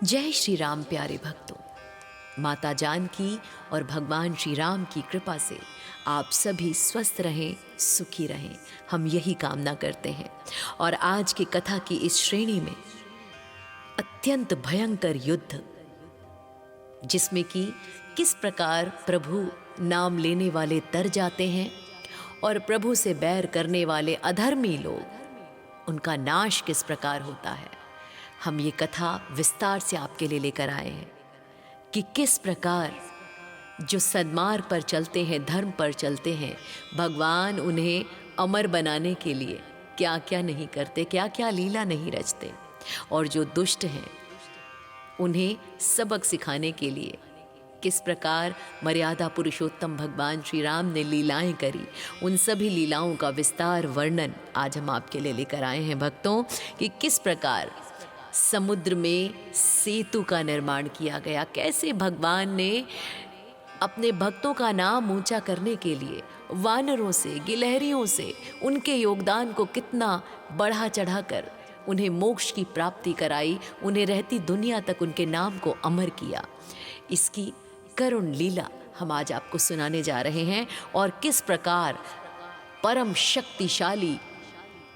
जय श्री राम प्यारे भक्तों। माता जानकी और भगवान श्री राम की कृपा से आप सभी स्वस्थ रहें, सुखी रहें, हम यही कामना करते हैं। और आज की कथा की इस श्रेणी में अत्यंत भयंकर युद्ध, जिसमें कि किस प्रकार प्रभु नाम लेने वाले तर जाते हैं और प्रभु से बैर करने वाले अधर्मी लोग, उनका नाश किस प्रकार होता है, हम ये कथा विस्तार से आपके लिए लेकर आए हैं कि किस प्रकार जो सन्मार्ग पर चलते हैं, धर्म पर चलते हैं, भगवान उन्हें अमर बनाने के लिए क्या क्या नहीं करते, क्या क्या लीला नहीं रचते, और जो दुष्ट हैं उन्हें सबक सिखाने के लिए किस प्रकार मर्यादा पुरुषोत्तम भगवान श्री राम ने लीलाएं करी। उन सभी लीलाओं का विस्तार वर्णन आज हम आपके लिए लेकर आए हैं भक्तों, कि किस प्रकार समुद्र में सेतु का निर्माण किया गया, कैसे भगवान ने अपने भक्तों का नाम ऊंचा करने के लिए वानरों से, गिलहरियों से उनके योगदान को कितना बढ़ा चढ़ाकर उन्हें मोक्ष की प्राप्ति कराई, उन्हें रहती दुनिया तक उनके नाम को अमर किया। इसकी करुण लीला हम आज आपको सुनाने जा रहे हैं, और किस प्रकार परम शक्तिशाली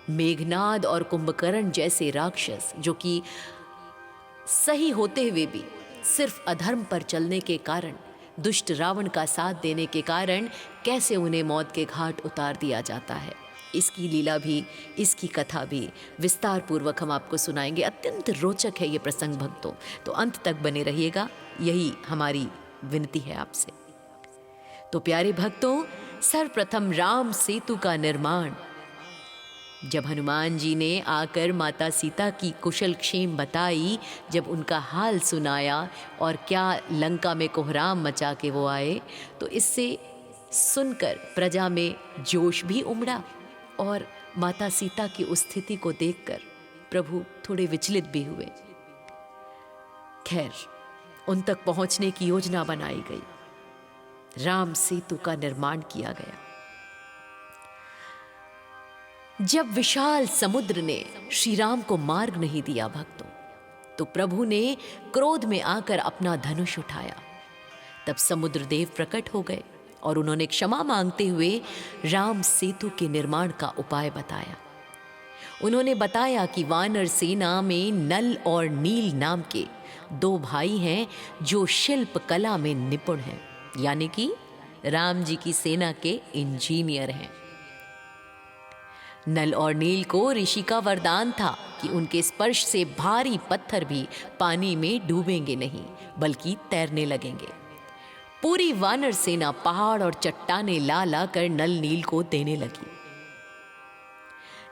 मेघनाद और कुंभकर्ण जैसे राक्षस, जो कि सही होते हुए भी सिर्फ अधर्म पर चलने के कारण, दुष्ट रावण का साथ देने के कारण, कैसे उन्हें मौत के घाट उतार दिया जाता है। इसकी लीला भी, इसकी कथा भी विस्तार पूर्वक हम आपको सुनाएंगे। अत्यंत रोचक है ये प्रसंग भक्तों, तो अंत तक बने रहिएगा, यही हमारी विनती है आपसे। तो प्यारे भक्तों, सर्वप्रथम राम सेतु का निर्माण जब हनुमान जी ने आकर माता सीता की कुशल क्षेम बताई, जब उनका हाल सुनाया और क्या लंका में कोहराम मचा के वो आए, तो इससे सुनकर प्रजा में जोश भी उमड़ा, और माता सीता की उस स्थिति को देखकर प्रभु थोड़े विचलित भी हुए। खैर, उन तक पहुंचने की योजना बनाई गई, राम सेतु का निर्माण किया गया। जब विशाल समुद्र ने श्री राम को मार्ग नहीं दिया भक्तों, तो प्रभु ने क्रोध में आकर अपना धनुष उठाया। तब समुद्र देव प्रकट हो गए और उन्होंने क्षमा मांगते हुए राम सेतु के निर्माण का उपाय बताया। उन्होंने बताया कि वानर सेना में नल और नील नाम के दो भाई हैं जो शिल्प कला में निपुण हैं, यानी कि राम जी की सेना के इंजीनियर हैं। नल और नील को ऋषि का वरदान था कि उनके स्पर्श से भारी पत्थर भी पानी में डूबेंगे नहीं, बल्कि तैरने लगेंगे। पूरी वानर सेना पहाड़ और चट्टानें ला ला कर नल नील को देने लगी।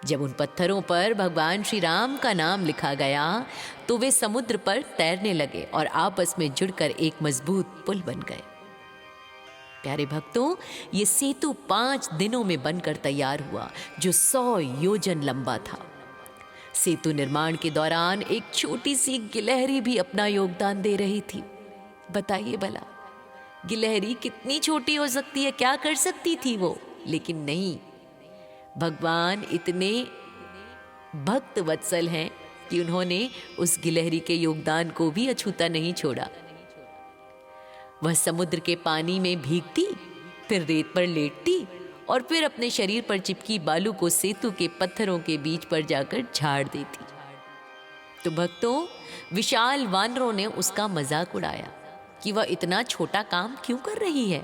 जब उन पत्थरों पर भगवान श्री राम का नाम लिखा गया, तो वे समुद्र पर तैरने लगे और आपस में जुड़कर एक मजबूत पुल बन गए। प्यारे भक्तों, ये सेतु 5 दिनों में बनकर तैयार हुआ, जो 100 योजन लंबा था। सेतु निर्माण के दौरान एक छोटी सी गिलहरी भी अपना योगदान दे रही थी। बताइए भला, गिलहरी कितनी छोटी हो सकती है, क्या कर सकती थी वो? लेकिन नहीं, भगवान इतने भक्त वत्सल हैं कि उन्होंने उस गिलहरी के योगदान को भी अछूता नहीं छोड़ा। वह समुद्र के पानी में भीगती, फिर रेत पर लेटती और फिर अपने शरीर पर चिपकी बालू को सेतु के पत्थरों के बीच पर जाकर झाड़ देती। तो भक्तों, विशाल वानरों ने उसका मजाक उड़ाया कि वह इतना छोटा काम क्यों कर रही है।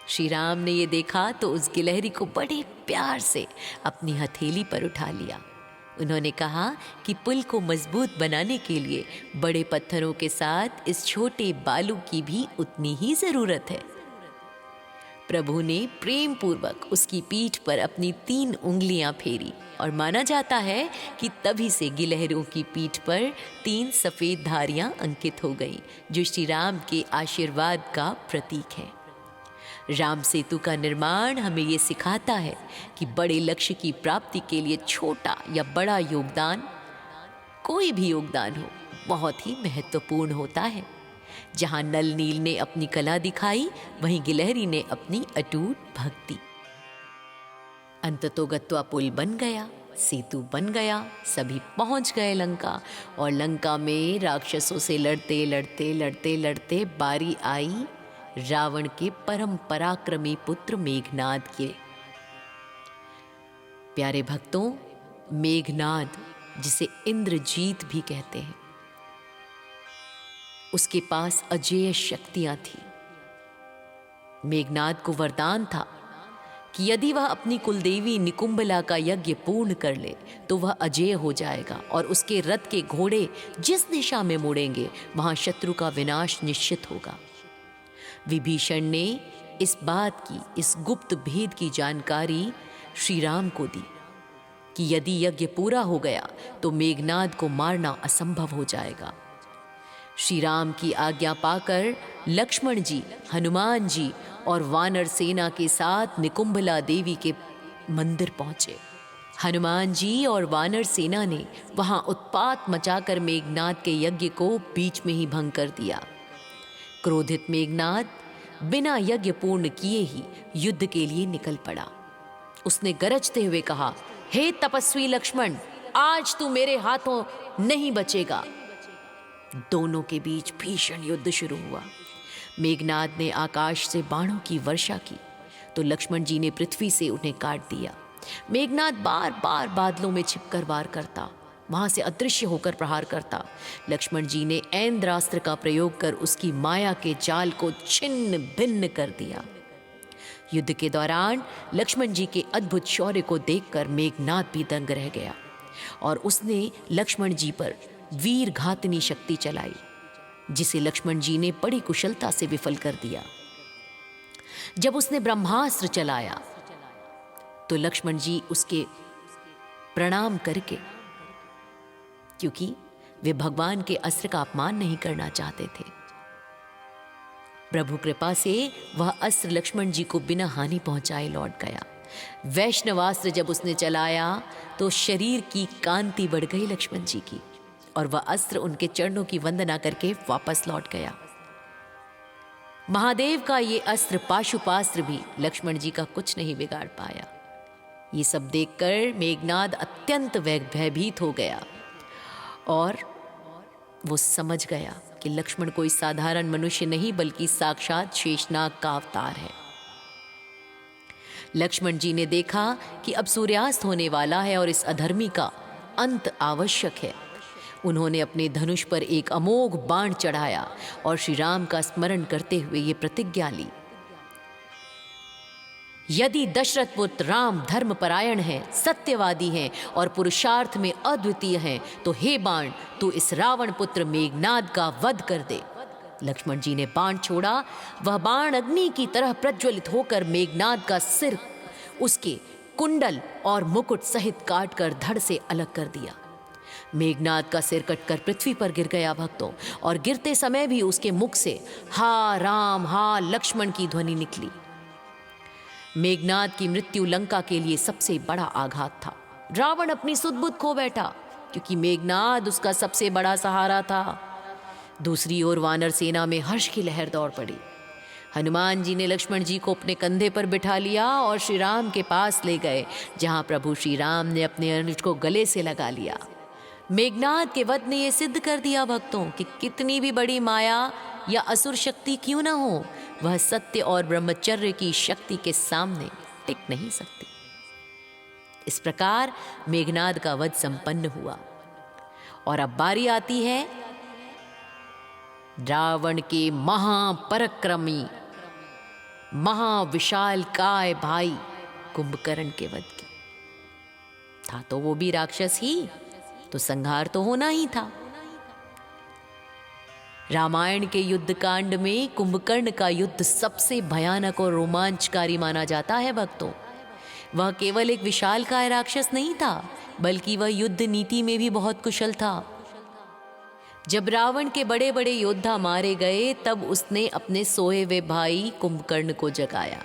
श्री राम ने यह देखा तो उस गिलहरी को बड़े प्यार से अपनी हथेली पर उठा लिया। उन्होंने कहा कि पुल को मजबूत बनाने के लिए बड़े पत्थरों के साथ इस छोटे बालू की भी उतनी ही जरूरत है। प्रभु ने प्रेम पूर्वक उसकी पीठ पर अपनी 3 उंगलियां फेरी, और माना जाता है कि तभी से गिलहरियों की पीठ पर 3 सफेद धारियां अंकित हो गईं, जो श्री राम के आशीर्वाद का प्रतीक है। राम सेतु का निर्माण हमें ये सिखाता है कि बड़े लक्ष्य की प्राप्ति के लिए छोटा या बड़ा योगदान, कोई भी योगदान हो, बहुत ही महत्वपूर्ण होता है। जहां नल नील ने अपनी कला दिखाई, वहीं गिलहरी ने अपनी अटूट भक्ति। अंततोगत्वा पुल बन गया, सेतु बन गया, सभी पहुंच गए लंका। और लंका में राक्षसों से लड़ते लड़ते लड़ते लड़ते बारी आई रावण के परम पराक्रमी पुत्र मेघनाद के। प्यारे भक्तों, मेघनाद जिसे इंद्रजीत भी कहते हैं, उसके पास अजेय शक्तियां थी। मेघनाद को वरदान था कि यदि वह अपनी कुलदेवी निकुंभला का यज्ञ पूर्ण कर ले तो वह अजेय हो जाएगा और उसके रथ के घोड़े जिस दिशा में मुड़ेंगे वहां शत्रु का विनाश निश्चित होगा। विभीषण ने इस बात की, इस गुप्त भेद की जानकारी श्री राम को दी कि यदि यज्ञ पूरा हो गया तो मेघनाद को मारना असंभव हो जाएगा। श्री राम की आज्ञा पाकर लक्ष्मण जी, हनुमान जी और वानर सेना के साथ निकुंभला देवी के मंदिर पहुंचे। हनुमान जी और वानर सेना ने वहां उत्पात मचाकर मेघनाद के यज्ञ को बीच में ही भंग कर दिया। क्रोधित मेघनाद बिना यज्ञ पूर्ण किए ही युद्ध के लिए निकल पड़ा। उसने गरजते हुए कहा, हे तपस्वी लक्ष्मण, आज तू मेरे हाथों नहीं बचेगा। दोनों के बीच भीषण युद्ध शुरू हुआ। मेघनाद ने आकाश से बाणों की वर्षा की तो लक्ष्मण जी ने पृथ्वी से उन्हें काट दिया। मेघनाद बार बार बादलों में छिपकर वार करता, वहां से अदृश्य होकर प्रहार करता। लक्ष्मण जी ने ऐन्द्रास्त्र का प्रयोग कर उसकी माया के जाल को छिन्न भिन्न कर दिया। युद्ध के दौरान लक्ष्मण जी के अद्भुत शौर्य को देखकर मेघनाद भी दंग रह गया और उसने लक्ष्मण जी पर वीर घातनी शक्ति चलाई, जिसे लक्ष्मण जी ने बड़ी कुशलता से विफल कर दिया। जब उसने ब्रह्मास्त्र चलाया तो लक्ष्मण जी उसके प्रणाम करके, क्योंकि वे भगवान के अस्त्र का अपमान नहीं करना चाहते थे, प्रभु कृपा से वह अस्त्र लक्ष्मण जी को बिना हानि पहुंचाए लौट गया। वैष्णवास्त्र जब उसने चलाया तो शरीर की कांति बढ़ गई लक्ष्मण जी की और वह अस्त्र उनके चरणों की वंदना करके वापस लौट गया। महादेव का ये अस्त्र पाशुपास्त्र भी लक्ष्मण जी का कुछ नहीं बिगाड़ पाया। ये सब देखकर मेघनाद अत्यंत भयभीत हो गया और वो समझ गया कि लक्ष्मण कोई साधारण मनुष्य नहीं बल्कि साक्षात शेषनाग का अवतार है। लक्ष्मण जी ने देखा कि अब सूर्यास्त होने वाला है और इस अधर्मी का अंत आवश्यक है। उन्होंने अपने धनुष पर एक अमोघ बाण चढ़ाया और श्री राम का स्मरण करते हुए ये प्रतिज्ञा ली, यदि दशरथ पुत्र राम धर्मपरायण है, सत्यवादी हैं और पुरुषार्थ में अद्वितीय हैं, तो हे बाण, तू इस रावण पुत्र मेघनाद का वध कर दे। लक्ष्मण जी ने बाण छोड़ा। वह बाण अग्नि की तरह प्रज्वलित होकर मेघनाद का सिर, उसके कुंडल और मुकुट सहित काटकर धड़ से अलग कर दिया। मेघनाद का सिर कटकर पृथ्वी पर गिर गया भक्तों, और गिरते समय भी उसके मुख से हा राम हा लक्ष्मण की ध्वनि निकली। मेघनाद की मृत्यु लंका के लिए सबसे बड़ा आघात था। रावण अपनी सुध-बुध खो बैठा क्योंकि मेघनाद उसका सबसे बड़ा सहारा था। दूसरी ओर वानर सेना में हर्ष की लहर दौड़ पड़ी। हनुमान जी ने लक्ष्मण जी को अपने कंधे पर बिठा लिया और श्री राम के पास ले गए, जहां प्रभु श्री राम ने अपने अनुज को गले से लगा लिया। मेघनाद के वध ने यह सिद्ध कर दिया भक्तों कि कितनी भी बड़ी माया या असुर शक्ति क्यों ना हो, वह सत्य और ब्रह्मचर्य की शक्ति के सामने टिक नहीं सकती। इस प्रकार मेघनाद का वध संपन्न हुआ और अब बारी आती है रावण के महापराक्रमी महाविशाल काय भाई कुंभकर्ण के वध की। था तो वो भी राक्षस ही, तो संहार तो होना ही था। रामायण के युद्ध कांड में कुंभकर्ण का युद्ध सबसे भयानक और रोमांचकारी माना जाता है भक्तों। वह केवल एक विशालकाय राक्षस नहीं था, बल्कि वह युद्ध नीति में भी बहुत कुशल था। जब रावण के बड़े बड़े योद्धा मारे गए, तब उसने अपने सोए हुए भाई कुंभकर्ण को जगाया।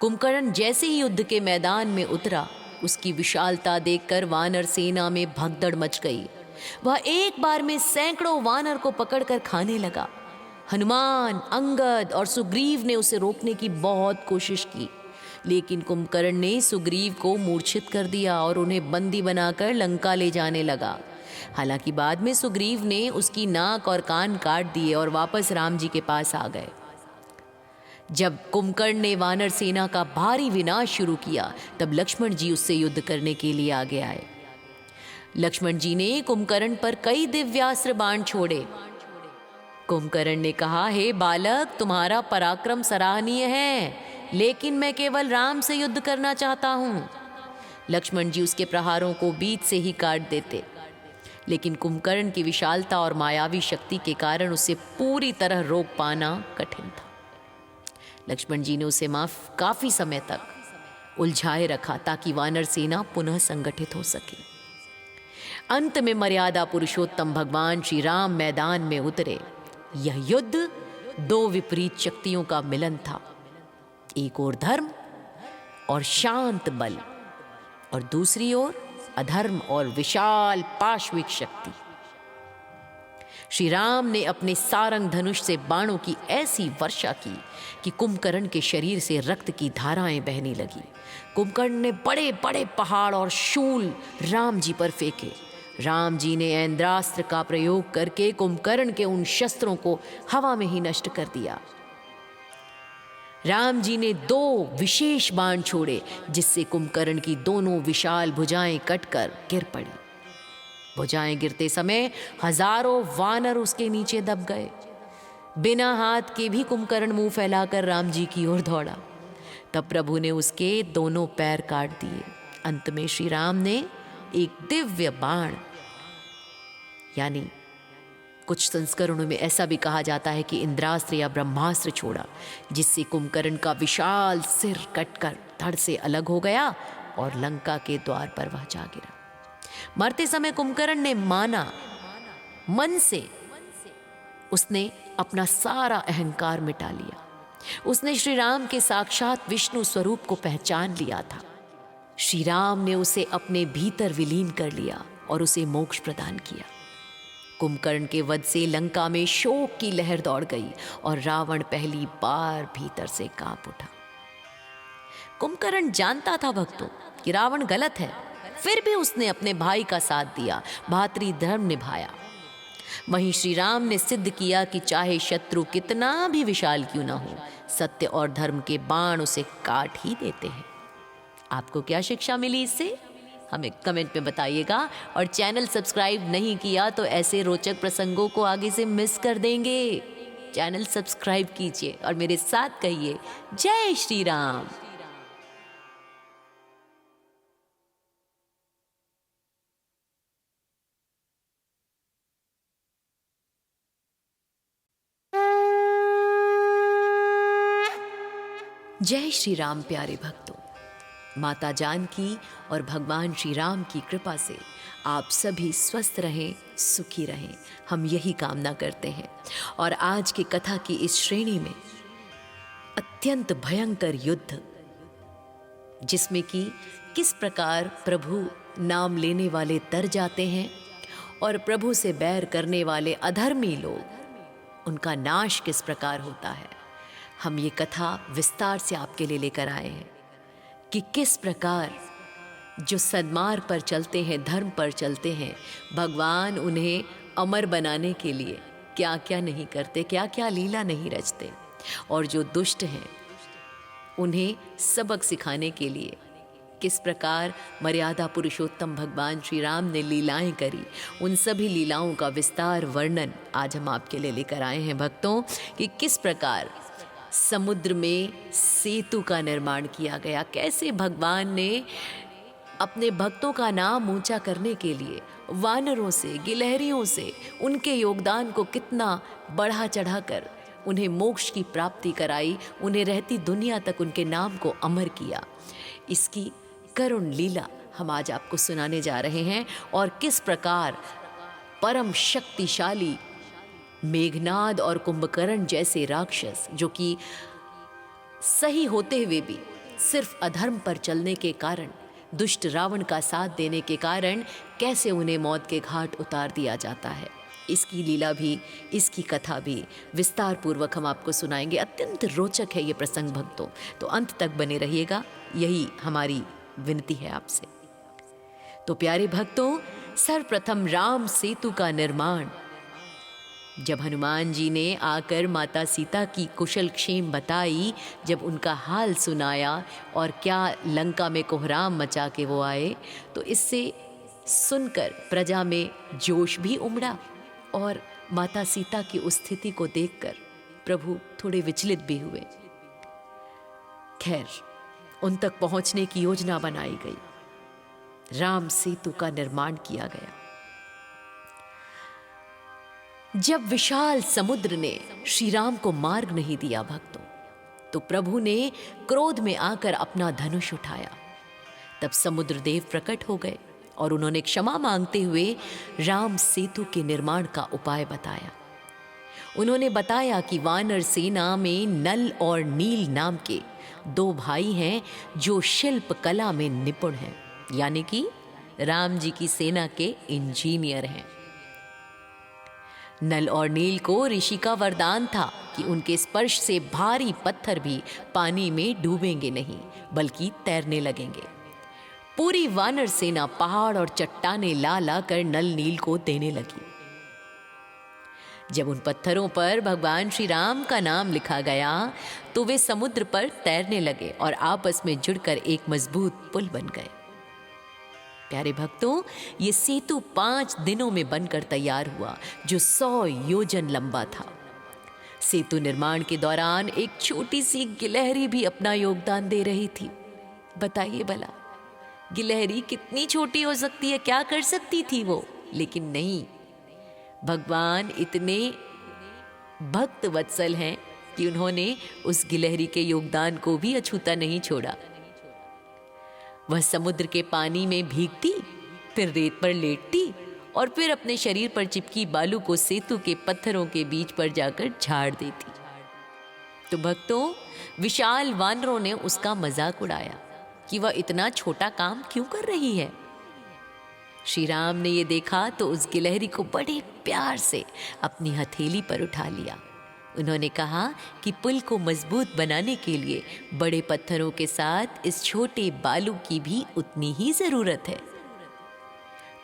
कुंभकर्ण जैसे ही युद्ध के मैदान में उतरा, उसकी विशालता देखकर वानर सेना में भगदड़ मच गई। वह एक बार में सैकड़ों वानर को पकड़कर खाने लगा। हनुमान, अंगद और सुग्रीव ने उसे रोकने की बहुत कोशिश की, लेकिन कुंभकर्ण ने सुग्रीव को मूर्छित कर दिया और उन्हें बंदी बनाकर लंका ले जाने लगा। हालांकि बाद में सुग्रीव ने उसकी नाक और कान काट दिए और वापस राम जी के पास आ गए। जब कुंभकर्ण ने वानर सेना का भारी विनाश शुरू किया, तब लक्ष्मण जी उससे युद्ध करने के लिए आगे आए। लक्ष्मण जी ने कुंभकर्ण पर कई दिव्यास्त्र बाण छोड़े। कुंभकर्ण ने कहा, हे बालक, तुम्हारा पराक्रम सराहनीय है, लेकिन मैं केवल राम से युद्ध करना चाहता हूं। लक्ष्मण जी उसके प्रहारों को बीच से ही काट देते, लेकिन कुंभकर्ण की विशालता और मायावी शक्ति के कारण उसे पूरी तरह रोक पाना कठिन था। लक्ष्मण जी ने उसे काफी समय तक उलझाए रखा ताकि वानर सेना पुनः संगठित हो सके। अंत में मर्यादा पुरुषोत्तम भगवान श्री राम मैदान में उतरे। यह युद्ध दो विपरीत शक्तियों का मिलन था, एक ओर धर्म और शांत बल, और दूसरी ओर अधर्म और विशाल पाशविक शक्ति। श्री राम ने अपने सारंग धनुष से बाणों की ऐसी वर्षा की कि कुंभकर्ण के शरीर से रक्त की धाराएं बहने लगी। कुंभकर्ण ने बड़े बड़े पहाड़ और शूल राम जी पर फेंके। राम जी ने ऐन्द्रास्त्र का प्रयोग करके कुंभकर्ण के उन शस्त्रों को हवा में ही नष्ट कर दिया। राम जी ने दो विशेष बाण छोड़े, जिससे कुंभकर्ण की दोनों विशाल भुजाएं कटकर गिर पड़ी। भुजाएं गिरते समय हजारों वानर उसके नीचे दब गए। बिना हाथ के भी कुंभकर्ण मुंह फैलाकर राम जी की ओर दौड़ा। तब प्रभु ने उसके दोनों पैर काट दिए। अंत में श्री राम ने एक दिव्य बाण, यानी कुछ संस्करणों में ऐसा भी कहा जाता है कि इंद्रास्त्र या ब्रह्मास्त्र छोड़ा, जिससे कुंभकर्ण का विशाल सिर कटकर धड़ से अलग हो गया और लंका के द्वार पर वह जा गिरा। मरते समय कुंभकर्ण ने माना, मन से उसने अपना सारा अहंकार मिटा लिया। उसने श्री राम के साक्षात विष्णु स्वरूप को पहचान लिया था। श्री राम ने उसे अपने भीतर विलीन कर लिया और उसे मोक्ष प्रदान किया। कुंभकर्ण के वध से लंका में शोक की लहर दौड़ गई और रावण पहली बार भीतर से कांप उठा। कुंभकर्ण जानता था भक्तों कि रावण गलत है, फिर भी उसने अपने भाई का साथ दिया, भातृ धर्म निभाया। वहीं श्री राम ने सिद्ध किया कि चाहे शत्रु कितना भी विशाल क्यों ना हो, सत्य और धर्म के बाण उसे काट ही देते हैं। आपको क्या शिक्षा मिली इससे? हमें कमेंट में बताइएगा, और चैनल सब्सक्राइब नहीं किया तो ऐसे रोचक प्रसंगों को आगे से मिस कर देंगे। चैनल सब्सक्राइब कीजिए और मेरे साथ कहिए, जय श्री राम। जय श्री राम प्यारे भक्तों, माता जानकी और भगवान श्री राम की कृपा से आप सभी स्वस्थ रहें, सुखी रहें, हम यही कामना करते हैं। और आज की कथा की इस श्रेणी में अत्यंत भयंकर युद्ध, जिसमें कि किस प्रकार प्रभु नाम लेने वाले तर जाते हैं और प्रभु से बैर करने वाले अधर्मी लोग, उनका नाश किस प्रकार होता है, हम ये कथा विस्तार से आपके लिए लेकर आए हैं कि किस प्रकार जो सन्मार्ग पर चलते हैं, धर्म पर चलते हैं, भगवान उन्हें अमर बनाने के लिए क्या क्या नहीं करते, क्या क्या लीला नहीं रचते, और जो दुष्ट हैं उन्हें सबक सिखाने के लिए किस प्रकार मर्यादा पुरुषोत्तम भगवान श्री राम ने लीलाएं करी। उन सभी लीलाओं का विस्तार वर्णन आज हम आपके लिए लेकर आए हैं भक्तों, कि किस प्रकार समुद्र में सेतु का निर्माण किया गया, कैसे भगवान ने अपने भक्तों का नाम ऊंचा करने के लिए वानरों से, गिलहरियों से उनके योगदान को कितना बढ़ा चढ़ाकर उन्हें मोक्ष की प्राप्ति कराई, उन्हें रहती दुनिया तक उनके नाम को अमर किया। इसकी करुण लीला हम आज आपको सुनाने जा रहे हैं, और किस प्रकार परम शक्तिशाली मेघनाद और कुंभकर्ण जैसे राक्षस, जो कि सही होते हुए भी सिर्फ अधर्म पर चलने के कारण, दुष्ट रावण का साथ देने के कारण, कैसे उन्हें मौत के घाट उतार दिया जाता है। इसकी लीला भी, इसकी कथा भी विस्तार पूर्वक हम आपको सुनाएंगे। अत्यंत रोचक है ये प्रसंग भक्तों, तो अंत तक बने रहिएगा, यही हमारी विनती है आपसे। तो प्यारे भक्तों, सर्वप्रथम राम सेतु का निर्माण जब हनुमान जी ने आकर माता सीता की कुशल क्षेम बताई, जब उनका हाल सुनाया और क्या लंका में कोहराम मचा के वो आए, तो इससे सुनकर प्रजा में जोश भी उमड़ा और माता सीता की उस स्थिति को देखकर प्रभु थोड़े विचलित भी हुए। खैर, उन तक पहुंचने की योजना बनाई गई, राम सेतु का निर्माण किया गया। जब विशाल समुद्र ने श्री राम को मार्ग नहीं दिया भक्तों, तो प्रभु ने क्रोध में आकर अपना धनुष उठाया। तब समुद्र देव प्रकट हो गए और उन्होंने क्षमा मांगते हुए राम सेतु के निर्माण का उपाय बताया। उन्होंने बताया कि वानर सेना में नल और नील नाम के 2 भाई हैं जो शिल्प कला में निपुण हैं, यानी कि राम जी की सेना के इंजीनियर हैं। नल और नील को ऋषि का वरदान था कि उनके स्पर्श से भारी पत्थर भी पानी में डूबेंगे नहीं, बल्कि तैरने लगेंगे। पूरी वानर सेना पहाड़ और चट्टाने ला ला कर नल नील को देने लगी। जब उन पत्थरों पर भगवान श्री राम का नाम लिखा गया, तो वे समुद्र पर तैरने लगे और आपस में जुड़कर एक मजबूत पुल बन गए। प्यारे भक्तों, ये सेतु 5 दिनों में बनकर तैयार हुआ, जो 100 योजन लंबा था। सेतु निर्माण के दौरान एक छोटी सी गिलहरी भी अपना योगदान दे रही थी। बताइए भला, गिलहरी कितनी छोटी हो सकती है, क्या कर सकती थी वो? लेकिन नहीं, भगवान इतने भक्त वत्सल हैं कि उन्होंने उस गिलहरी के योगदान को भी अछूता नहीं छोड़ा। वह समुद्र के पानी में भीगती, फिर रेत पर लेटती और फिर अपने शरीर पर चिपकी बालू को सेतु के पत्थरों के बीच पर जाकर झाड़ देती। तो भक्तों, विशाल वानरों ने उसका मजाक उड़ाया कि वह इतना छोटा काम क्यों कर रही है। श्री राम ने ये देखा तो उस गिलहरी को बड़े प्यार से अपनी हथेली पर उठा लिया। उन्होंने कहा कि पुल को मजबूत बनाने के लिए बड़े पत्थरों के साथ इस छोटे बालू की भी उतनी ही जरूरत है।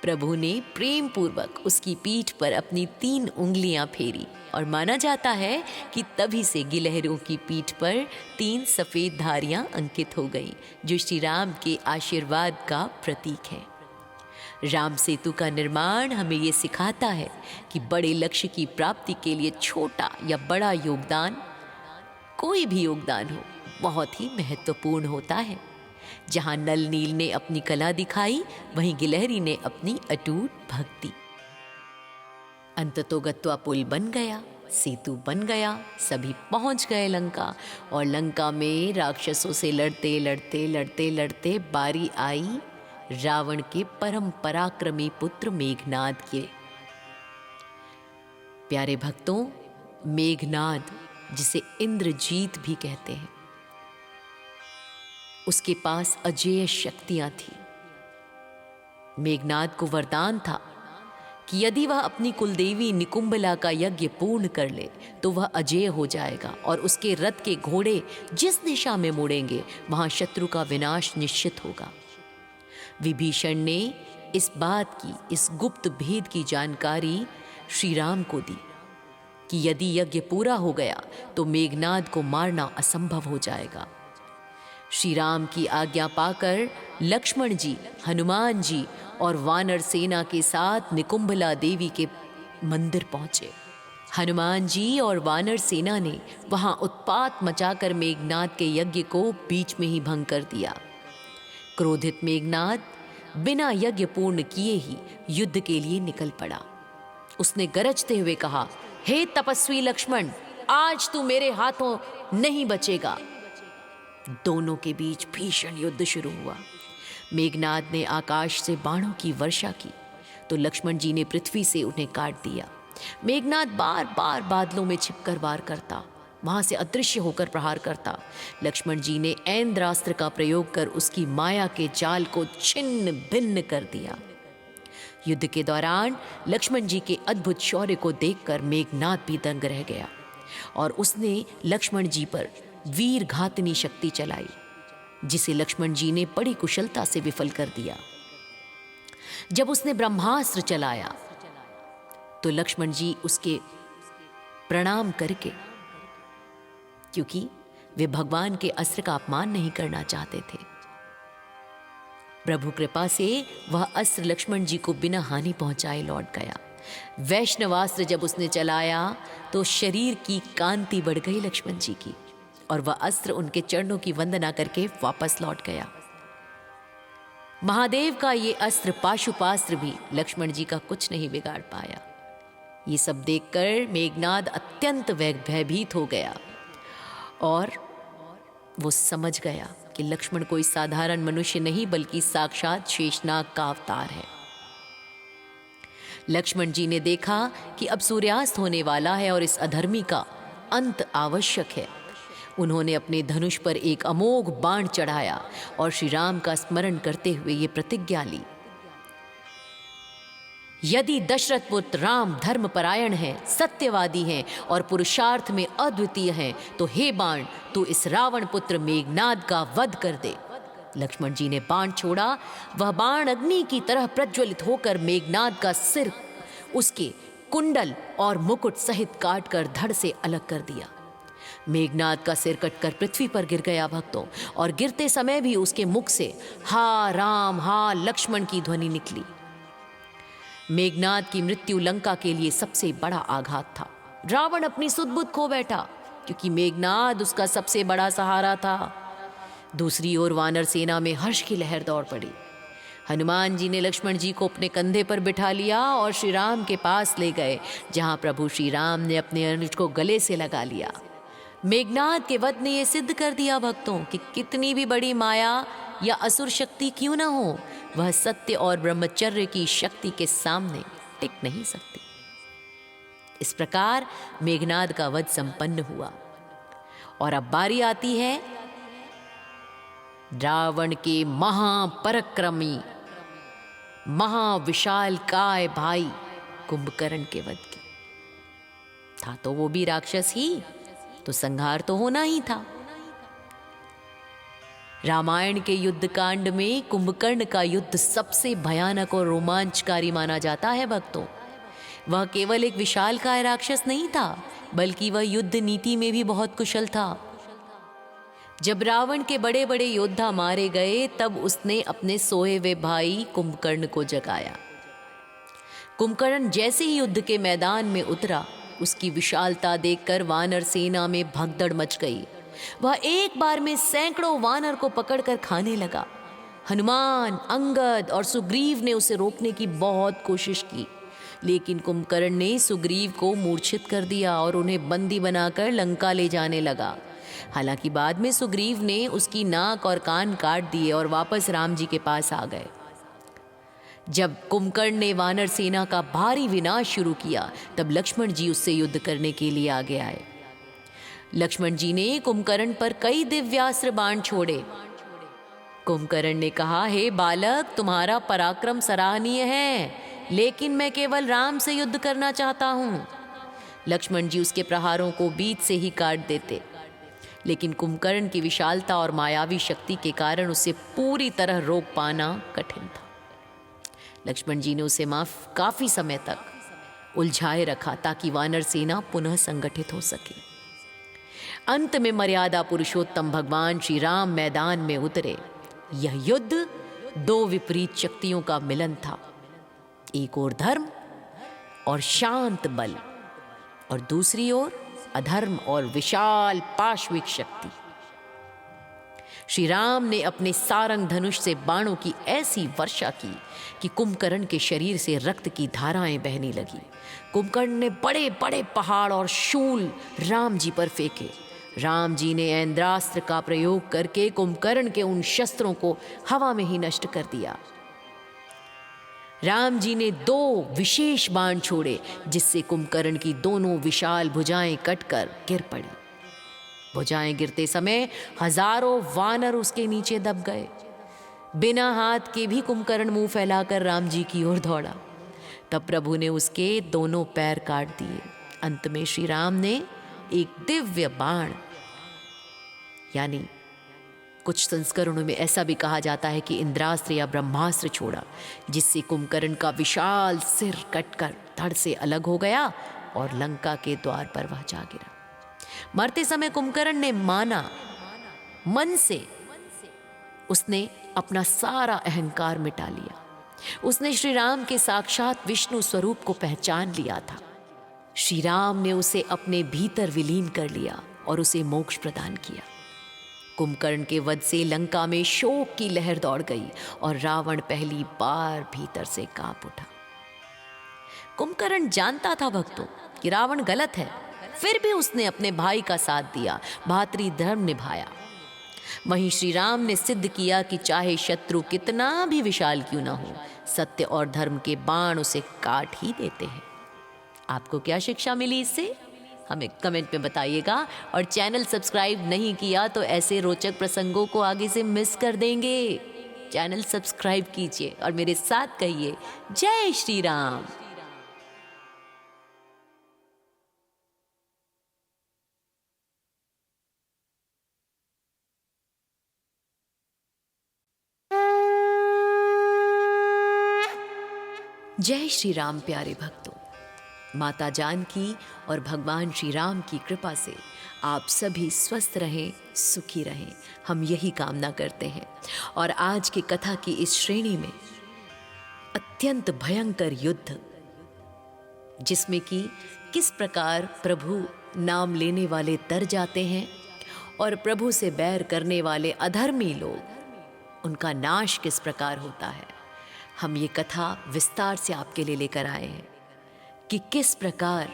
प्रभु ने प्रेम पूर्वक उसकी पीठ पर अपनी 3 उंगलियां फेरी और माना जाता है कि तभी से गिलहरियों की पीठ पर 3 सफेद धारियां अंकित हो गईं, जो श्री राम के आशीर्वाद का प्रतीक है। राम सेतु का निर्माण हमें ये सिखाता है कि बड़े लक्ष्य की प्राप्ति के लिए छोटा या बड़ा योगदान, कोई भी योगदान हो, बहुत ही महत्वपूर्ण होता है। जहां नल नील ने अपनी कला दिखाई, वहीं गिलहरी ने अपनी अटूट भक्ति। अंततोगत्वा पुल बन गया, सेतु बन गया, सभी पहुंच गए लंका। और लंका में राक्षसों से लड़ते लड़ते लड़ते लड़ते बारी आई रावण के परम पराक्रमी पुत्र मेघनाद के। प्यारे भक्तों, मेघनाद, जिसे इंद्रजीत भी कहते हैं, उसके पास अजेय शक्तियां थी। मेघनाद को वरदान था कि यदि वह अपनी कुलदेवी निकुंभला का यज्ञ पूर्ण कर ले तो वह अजेय हो जाएगा और उसके रथ के घोड़े जिस दिशा में मुड़ेंगे वहां शत्रु का विनाश निश्चित होगा। विभीषण ने इस बात की, इस गुप्त भेद की जानकारी श्री राम को दी कि यदि यज्ञ पूरा हो गया तो मेघनाद को मारना असंभव हो जाएगा। श्री राम की आज्ञा पाकर लक्ष्मण जी, हनुमान जी और वानर सेना के साथ निकुंभला देवी के मंदिर पहुंचे। हनुमान जी और वानर सेना ने वहां उत्पात मचाकर मेघनाद के यज्ञ को बीच में ही भंग कर दिया। क्रोधित मेघनाद बिना यज्ञ पूर्ण किए ही युद्ध के लिए निकल पड़ा। उसने गरजते हुए कहा, हे तपस्वी लक्ष्मण, आज तू मेरे हाथों नहीं बचेगा। दोनों के बीच भीषण युद्ध शुरू हुआ। मेघनाद ने आकाश से बाणों की वर्षा की तो लक्ष्मण जी ने पृथ्वी से उन्हें काट दिया। मेघनाद बार बार बादलों में छिपकर वार करता, वहां से अदृश्य होकर प्रहार करता। लक्ष्मण जी ने ऐन्द्रास्त्र का प्रयोग कर उसकी माया के जाल को छिन्न भिन्न कर दिया। युद्ध के दौरान लक्ष्मण जी के अद्भुत शौर्य को देखकर मेघनाद भी दंग रह गया और उसने लक्ष्मण जी पर वीर घातनी शक्ति चलाई, जिसे लक्ष्मण जी ने बड़ी कुशलता से विफल कर दिया। जब उसने ब्रह्मास्त्र चलाया तो लक्ष्मण जी उसके प्रणाम करके, क्योंकि वे भगवान के अस्त्र का अपमान नहीं करना चाहते थे, प्रभु कृपा से वह अस्त्र लक्ष्मण जी को बिना हानि पहुंचाए लौट गया। वैष्णवास्त्र जब उसने चलाया तो शरीर की कांति बढ़ गई लक्ष्मण जी की, और वह अस्त्र उनके चरणों की वंदना करके वापस लौट गया। महादेव का ये अस्त्र पाशुपास्त्र भी लक्ष्मण जी का कुछ नहीं बिगाड़ पाया। ये सब देखकर मेघनाद अत्यंत भयभीत हो गया और वो समझ गया कि लक्ष्मण कोई साधारण मनुष्य नहीं बल्कि साक्षात शेषनाग का अवतार है। लक्ष्मण जी ने देखा कि अब सूर्यास्त होने वाला है और इस अधर्मी का अंत आवश्यक है। उन्होंने अपने धनुष पर एक अमोघ बाण चढ़ाया और श्री राम का स्मरण करते हुए ये प्रतिज्ञा ली, यदि दशरथ पुत्र राम धर्मपरायण है, सत्यवादी हैं और पुरुषार्थ में अद्वितीय हैं, तो हे बाण तू इस रावण पुत्र मेघनाद का वध कर दे। लक्ष्मण जी ने बाण छोड़ा। वह बाण अग्नि की तरह प्रज्वलित होकर मेघनाद का सिर, उसके कुंडल और मुकुट सहित काटकर धड़ से अलग कर दिया। मेघनाद का सिर कटकर पृथ्वी पर गिर गया भक्तों, और गिरते समय भी उसके मुख से हा राम हा लक्ष्मण की ध्वनि निकली। मेघनाद की मृत्यु लंका के लिए सबसे बड़ा आघात था। रावण अपनी सुध-बुध खो बैठा, क्योंकि मेघनाद उसका सबसे बड़ा सहारा था। दूसरी ओर वानर सेना में हर्ष की लहर दौड़ पड़ी। हनुमान जी ने लक्ष्मण जी को अपने कंधे पर बिठा लिया और श्री राम के पास ले गए, जहां प्रभु श्री राम ने अपने अनुज को गले से लगा लिया। मेघनाद के वध ने यह सिद्ध कर दिया भक्तों कि कितनी भी बड़ी माया या असुर शक्ति क्यों ना हो, वह सत्य और ब्रह्मचर्य की शक्ति के सामने टिक नहीं सकती। इस प्रकार मेघनाद का वध संपन्न हुआ। और अब बारी आती है रावण के महापराक्रमी महाविशाल काय भाई कुंभकर्ण के वध की। था तो वो भी राक्षस ही, तो संहार तो होना ही था। रामायण के युद्ध कांड में कुंभकर्ण का युद्ध सबसे भयानक और रोमांचकारी माना जाता है भक्तों। वह केवल एक विशालकाय राक्षस नहीं था, बल्कि वह युद्ध नीति में भी बहुत कुशल था। जब रावण के बड़े बड़े योद्धा मारे गए, तब उसने अपने सोए हुए भाई कुंभकर्ण को जगाया। कुंभकर्ण जैसे ही युद्ध के मैदान में उतरा, उसकी विशालता देखकर वानर सेना में भगदड़ मच गई। वह एक बार में सैकड़ों वानर को पकड़कर खाने लगा। हनुमान, अंगद और सुग्रीव ने उसे रोकने की बहुत कोशिश की, लेकिन कुंभकर्ण ने सुग्रीव को मूर्छित कर दिया और उन्हें बंदी बनाकर लंका ले जाने लगा। हालांकि बाद में सुग्रीव ने उसकी नाक और कान काट दिए और वापस राम जी के पास आ गए। जब कुंभकर्ण ने वानर सेना का भारी विनाश शुरू किया, तब लक्ष्मण जी उससे युद्ध करने के लिए आगे आए। लक्ष्मण जी ने कुंभकर्ण पर कई दिव्यास्त्र बाण छोड़े। कुंभकर्ण ने कहा, हे बालक, तुम्हारा पराक्रम सराहनीय है, लेकिन मैं केवल राम से युद्ध करना चाहता हूं। लक्ष्मण जी उसके प्रहारों को बीच से ही काट देते, लेकिन कुंभकर्ण की विशालता और मायावी शक्ति के कारण उसे पूरी तरह रोक पाना कठिन था। लक्ष्मण जी ने उसे काफी समय तक उलझाए रखा ताकि वानर सेना पुनः संगठित हो सके। अंत में मर्यादा पुरुषोत्तम भगवान श्री राम मैदान में उतरे। यह युद्ध दो विपरीत शक्तियों का मिलन था, एक ओर धर्म और शांत बल, और दूसरी ओर अधर्म और विशाल पाशविक शक्ति। श्री राम ने अपने सारंग धनुष से बाणों की ऐसी वर्षा की कि कुंभकर्ण के शरीर से रक्त की धाराएं बहने लगी। कुंभकर्ण ने बड़े बड़े पहाड़ और शूल राम जी पर फेंके। राम जी ने ऐन्द्रास्त्र का प्रयोग करके कुंभकर्ण के उन शस्त्रों को हवा में ही नष्ट कर दिया। राम जी ने दो विशेष बाण छोड़े, जिससे कुंभकर्ण की दोनों विशाल भुजाएं कटकर गिर पड़ी। भुजाएं गिरते समय हजारों वानर उसके नीचे दब गए। बिना हाथ के भी कुंभकर्ण मुंह फैलाकर राम जी की ओर दौड़ा। तब प्रभु ने उसके दोनों पैर काट दिए। अंत में श्री राम ने एक दिव्य बाण, यानी कुछ संस्करणों में ऐसा भी कहा जाता है कि इंद्रास्त्र या ब्रह्मास्त्र छोड़ा, जिससे कुंभकर्ण का विशाल सिर कटकर धड़ से अलग हो गया और लंका के द्वार पर वह जा गिरा। मरते समय कुंभकर्ण ने माना मन से उसने अपना सारा अहंकार मिटा लिया। उसने श्री राम के साक्षात विष्णु स्वरूप को पहचान लिया था। श्री राम ने उसे अपने भीतर विलीन कर लिया और उसे मोक्ष प्रदान किया। कुंभकर्ण के वध से लंका में शोक की लहर दौड़ गई और रावण पहली बार भीतर से कांप उठा। कुंभकर्ण जानता था भक्तों कि रावण गलत है, फिर भी उसने अपने भाई का साथ दिया, भातृ धर्म निभाया। वहीं श्री राम ने सिद्ध किया कि चाहे शत्रु कितना भी विशाल क्यों ना हो, सत्य और धर्म के बाण उसे काट ही देते हैं। आपको क्या शिक्षा मिली इससे? हमें कमेंट में बताइएगा, और चैनल सब्सक्राइब नहीं किया तो ऐसे रोचक प्रसंगों को आगे से मिस कर देंगे। चैनल सब्सक्राइब कीजिए और मेरे साथ कहिए जय श्री राम। जय श्री राम प्यारे भक्तों, माता जानकी और भगवान श्री राम की कृपा से आप सभी स्वस्थ रहें, सुखी रहें, हम यही कामना करते हैं। और आज की कथा की इस श्रेणी में अत्यंत भयंकर युद्ध, जिसमें कि किस प्रकार प्रभु नाम लेने वाले तर जाते हैं और प्रभु से बैर करने वाले अधर्मी लोग, उनका नाश किस प्रकार होता है, हम ये कथा विस्तार से आपके लिए लेकर आए हैं कि किस प्रकार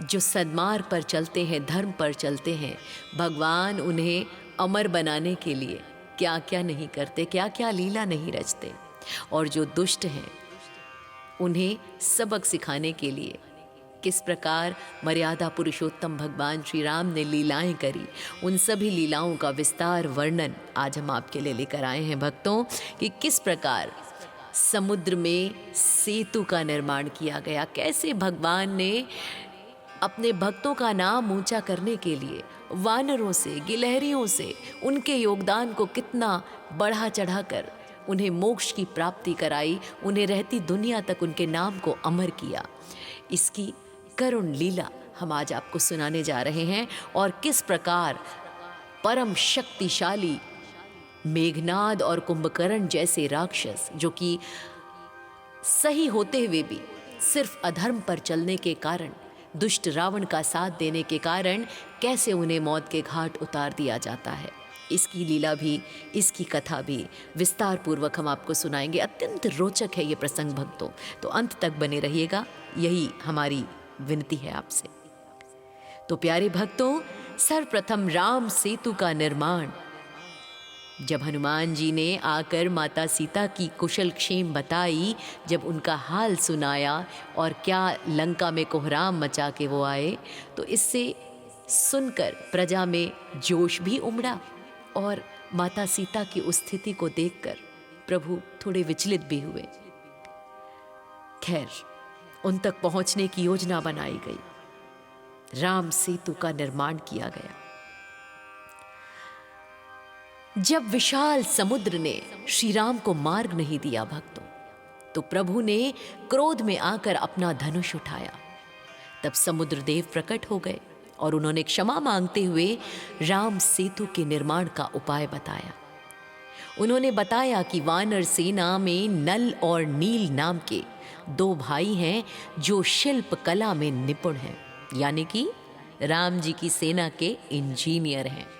जो सन्मार्ग पर चलते हैं, धर्म पर चलते हैं, भगवान उन्हें अमर बनाने के लिए क्या क्या नहीं करते, क्या क्या लीला नहीं रचते, और जो दुष्ट हैं उन्हें सबक सिखाने के लिए किस प्रकार मर्यादा पुरुषोत्तम भगवान श्री राम ने लीलाएं करी। उन सभी लीलाओं का विस्तार वर्णन आज हम आपके लिए लेकर आए हैं भक्तों, कि किस प्रकार समुद्र में सेतु का निर्माण किया गया, कैसे भगवान ने अपने भक्तों का नाम ऊंचा करने के लिए वानरों से, गिलहरियों से उनके योगदान को कितना बढ़ा चढ़ाकर उन्हें मोक्ष की प्राप्ति कराई, उन्हें रहती दुनिया तक उनके नाम को अमर किया। इसकी करुण लीला हम आज आपको सुनाने जा रहे हैं, और किस प्रकार परम शक्तिशाली मेघनाद और कुंभकर्ण जैसे राक्षस, जो कि सही होते हुए भी सिर्फ अधर्म पर चलने के कारण, दुष्ट रावण का साथ देने के कारण, कैसे उन्हें मौत के घाट उतार दिया जाता है। इसकी लीला भी, इसकी कथा भी विस्तार पूर्वक हम आपको सुनाएंगे। अत्यंत रोचक है ये प्रसंग भक्तों, तो अंत तक बने रहिएगा, यही हमारी विनती है आपसे। तो प्यारे भक्तों, सर्वप्रथम राम सेतु का निर्माण जब हनुमान जी ने आकर माता सीता की कुशल क्षेम बताई, जब उनका हाल सुनाया और क्या लंका में कोहराम मचा के वो आए, तो इससे सुनकर प्रजा में जोश भी उमड़ा, और माता सीता की उस स्थिति को देखकर प्रभु थोड़े विचलित भी हुए। खैर, उन तक पहुंचने की योजना बनाई गई, राम सेतु का निर्माण किया गया। जब विशाल समुद्र ने श्री राम को मार्ग नहीं दिया भक्तों, तो प्रभु ने क्रोध में आकर अपना धनुष उठाया। तब समुद्र देव प्रकट हो गए और उन्होंने क्षमा मांगते हुए राम सेतु के निर्माण का उपाय बताया। उन्होंने बताया कि वानर सेना में नल और नील नाम के दो भाई हैं जो शिल्प कला में निपुण हैं, यानी कि राम जी की सेना के इंजीनियर हैं।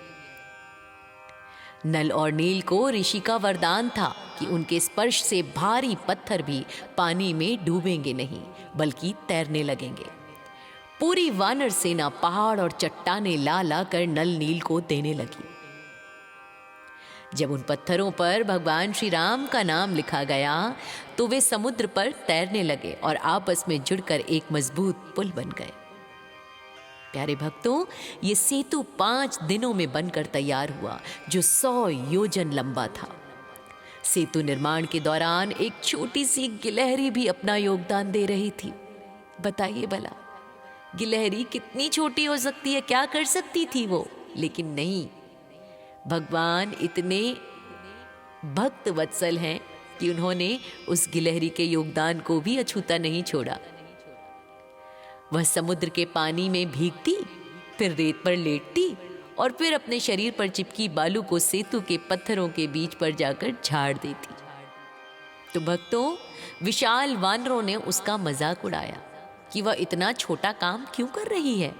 नल और नील को ऋषि का वरदान था कि उनके स्पर्श से भारी पत्थर भी पानी में डूबेंगे नहीं, बल्कि तैरने लगेंगे। पूरी वानर सेना पहाड़ और चट्टाने ला ला कर नल नील को देने लगी। जब उन पत्थरों पर भगवान श्री राम का नाम लिखा गया, तो वे समुद्र पर तैरने लगे और आपस में जुड़कर एक मजबूत पुल बन गए। प्यारे भक्तों, ये सेतु 5 दिनों में बनकर तैयार हुआ, जो 100 योजन लंबा था। सेतु निर्माण के दौरान एक छोटी सी गिलहरी भी अपना योगदान दे रही थी। बताइए भला, गिलहरी कितनी छोटी हो सकती है, क्या कर सकती थी वो? लेकिन नहीं, भगवान इतने भक्त वत्सल हैं कि उन्होंने उस गिलहरी के योगदान को भी अछूता नहीं छोड़ा। वह समुद्र के पानी में भीगती, फिर रेत पर लेटती और फिर अपने शरीर पर चिपकी बालू को सेतु के पत्थरों के बीच पर जाकर झाड़ देती। तो भक्तों, विशाल वानरों ने उसका मजाक उड़ाया कि वह इतना छोटा काम क्यों कर रही है।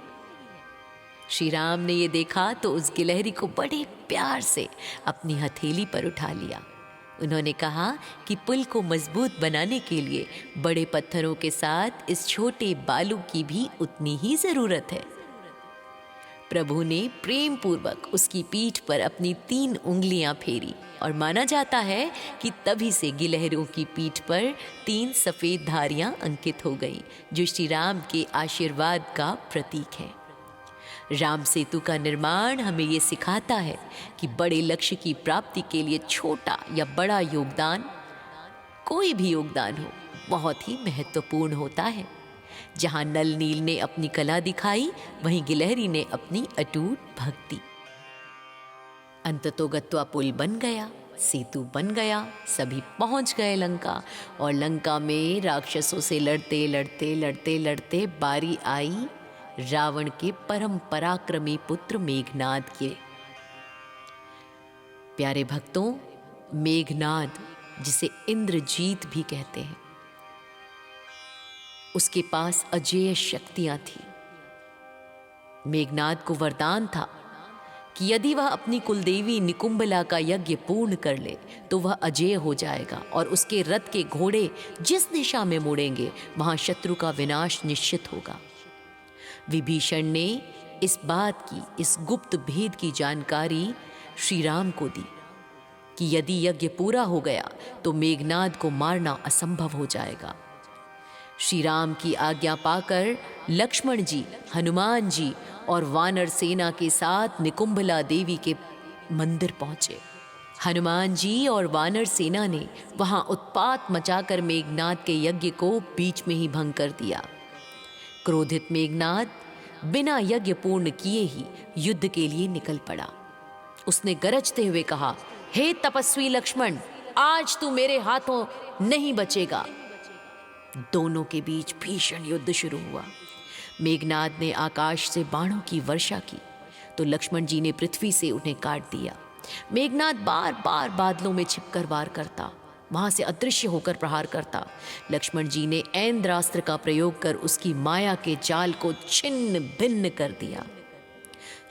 श्री राम ने यह देखा तो उस गिलहरी को बड़े प्यार से अपनी हथेली पर उठा लिया। उन्होंने कहा कि पुल को मजबूत बनाने के लिए बड़े पत्थरों के साथ इस छोटे बालू की भी उतनी ही जरूरत है। प्रभु ने प्रेम पूर्वक उसकी पीठ पर अपनी 3 उंगलियां फेरी और माना जाता है कि तभी से गिलहरियों की पीठ पर 3 सफेद धारियां अंकित हो गईं, जो श्री राम के आशीर्वाद का प्रतीक है। राम सेतु का निर्माण हमें ये सिखाता है कि बड़े लक्ष्य की प्राप्ति के लिए छोटा या बड़ा योगदान, कोई भी योगदान हो, बहुत ही महत्वपूर्ण होता है। जहां नल नील ने अपनी कला दिखाई, वहीं गिलहरी ने अपनी अटूट भक्ति। अंततोगत्वा पुल बन गया, सेतु बन गया, सभी पहुंच गए लंका। और लंका में राक्षसों से लड़ते लड़ते लड़ते लड़ते बारी आई रावण के परम पराक्रमी पुत्र मेघनाद के। प्यारे भक्तों, मेघनाद, जिसे इंद्रजीत भी कहते हैं, उसके पास अजेय शक्तियां थी। मेघनाद को वरदान था कि यदि वह अपनी कुलदेवी निकुंभला का यज्ञ पूर्ण कर ले तो वह अजेय हो जाएगा और उसके रथ के घोड़े जिस दिशा में मुड़ेंगे वहां शत्रु का विनाश निश्चित होगा। विभीषण ने इस बात की, इस गुप्त भेद की जानकारी श्री राम को दी कि यदि यज्ञ पूरा हो गया तो मेघनाद को मारना असंभव हो जाएगा। श्री राम की आज्ञा पाकर लक्ष्मण जी, हनुमान जी और वानर सेना के साथ निकुंभला देवी के मंदिर पहुंचे। हनुमान जी और वानर सेना ने वहां उत्पात मचाकर मेघनाद के यज्ञ को बीच में ही भंग कर दिया। क्रोधित मेघनाद बिना यज्ञ पूर्ण किए ही युद्ध के लिए निकल पड़ा। उसने गरजते हुए कहा, हे तपस्वी लक्ष्मण, आज तू मेरे हाथों नहीं बचेगा। दोनों के बीच भीषण युद्ध शुरू हुआ। मेघनाद ने आकाश से बाणों की वर्षा की तो लक्ष्मण जी ने पृथ्वी से उन्हें काट दिया। मेघनाद बार बार बादलों में छिपकर वार करता, वहां से अदृश्य होकर प्रहार करता। लक्ष्मण जी ने ऐन्द्रास्त्र का प्रयोग कर उसकी माया के जाल को छिन्न भिन्न कर दिया।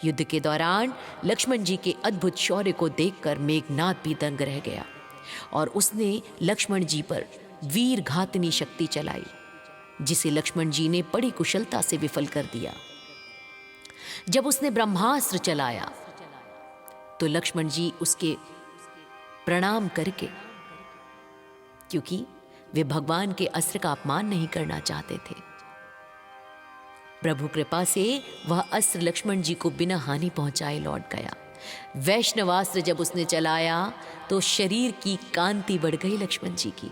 युद्ध के दौरान लक्ष्मण जी के अद्भुत शौर्य को देखकर मेघनाद भी दंग रह गया और उसने लक्ष्मण जी पर वीर घातनी शक्ति चलाई, जिसे लक्ष्मण जी ने बड़ी कुशलता से विफल कर दिया। जब उसने ब्रह्मास्त्र चलाया तो लक्ष्मण जी उसके प्रणाम करके, क्योंकि वे भगवान के अस्त्र का अपमान नहीं करना चाहते थे, प्रभु कृपा से वह अस्त्र लक्ष्मण जी को बिना हानि पहुंचाए लौट गया। वैष्णवास्त्र जब उसने चलाया तो शरीर की कांति बढ़ गई लक्ष्मण जी की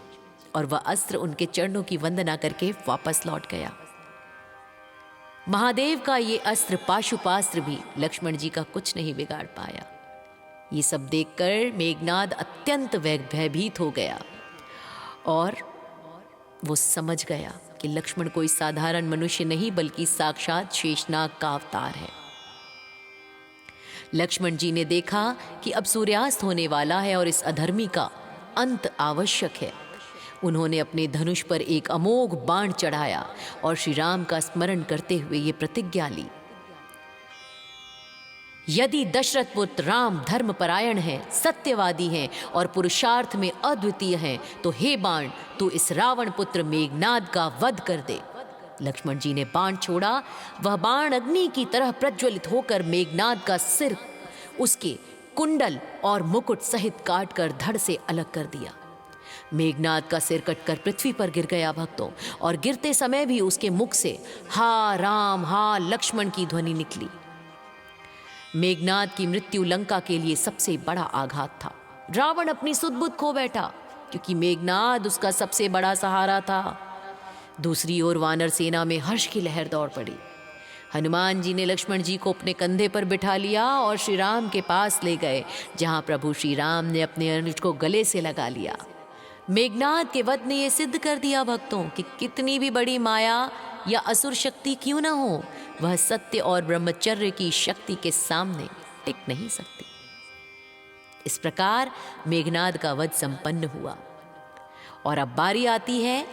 और वह अस्त्र उनके चरणों की वंदना करके वापस लौट गया। महादेव का ये अस्त्र पाशुपास्त्र भी लक्ष्मण जी का कुछ नहीं बिगाड़ पाया। ये सब देखकर मेघनाद अत्यंत भयभीत हो गया और वो समझ गया कि लक्ष्मण कोई साधारण मनुष्य नहीं बल्कि साक्षात शेषनाग का अवतार है। लक्ष्मण जी ने देखा कि अब सूर्यास्त होने वाला है और इस अधर्मी का अंत आवश्यक है। उन्होंने अपने धनुष पर एक अमोघ बाण चढ़ाया और श्री राम का स्मरण करते हुए ये प्रतिज्ञा ली, यदि दशरथ पुत्र राम धर्मपरायण है, सत्यवादी हैं और पुरुषार्थ में अद्वितीय हैं, तो हे बाण, तू इस रावण पुत्र मेघनाद का वध कर दे। लक्ष्मण जी ने बाण छोड़ा। वह बाण अग्नि की तरह प्रज्वलित होकर मेघनाद का सिर, उसके कुंडल और मुकुट सहित काटकर धड़ से अलग कर दिया। मेघनाद का सिर कटकर पृथ्वी पर गिर गया भक्तों, और गिरते समय भी उसके मुख से हा राम हा लक्ष्मण की ध्वनि निकली। मेघनाद की मृत्यु लंका के लिए सबसे बड़ा आघात था। रावण अपनी सुध-बुध खो बैठा, क्योंकि मेघनाद उसका सबसे बड़ा सहारा था। दूसरी ओर वानर सेना में हर्ष की लहर दौड़ पड़ी। हनुमान जी ने लक्ष्मण जी को अपने कंधे पर बिठा लिया और श्री राम के पास ले गए, जहां प्रभु श्री राम ने अपने अनुज को गले से लगा लिया। मेघनाद के वध ने यह सिद्ध कर दिया भक्तों कि कितनी भी बड़ी माया या असुर शक्ति क्यों ना हो, वह सत्य और ब्रह्मचर्य की शक्ति के सामने टिक नहीं सकती। इस प्रकार मेघनाद का वध संपन्न हुआ। और अब बारी आती है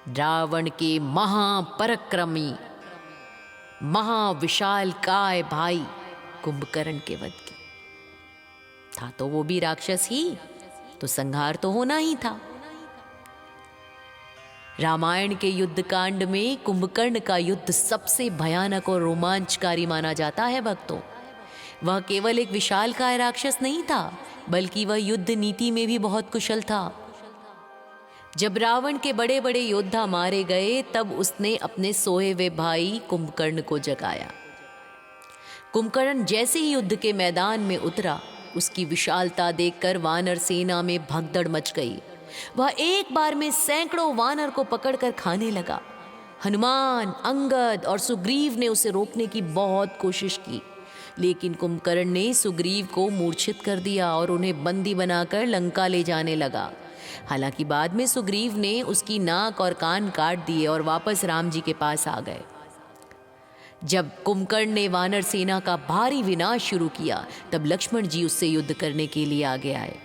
रावण के महापराक्रमी महाविशाल काय भाई कुंभकर्ण के वध की। था तो वो भी राक्षस ही, तो संहार तो होना ही था। रामायण के युद्ध कांड में कुंभकर्ण का युद्ध सबसे भयानक और रोमांचकारी माना जाता है भक्तों। वह केवल एक विशालकाय राक्षस नहीं था, बल्कि वह युद्ध नीति में भी बहुत कुशल था। जब रावण के बड़े बड़े योद्धा मारे गए, तब उसने अपने सोए हुए भाई कुंभकर्ण को जगाया। कुंभकर्ण जैसे ही युद्ध के मैदान में उतरा, उसकी विशालता देखकर वानर सेना में भगदड़ मच गई। वह एक बार में सैकड़ों वानर को पकड़कर खाने लगा। हनुमान, अंगद और सुग्रीव ने उसे रोकने की बहुत कोशिश की, लेकिन कुंभकर्ण ने सुग्रीव को मूर्छित कर दिया और उन्हें बंदी बनाकर लंका ले जाने लगा। हालांकि बाद में सुग्रीव ने उसकी नाक और कान काट दिए और वापस राम जी के पास आ गए। जब कुंभकर्ण ने वानर सेना का भारी विनाश शुरू किया, तब लक्ष्मण जी उससे युद्ध करने के लिए आगे आए।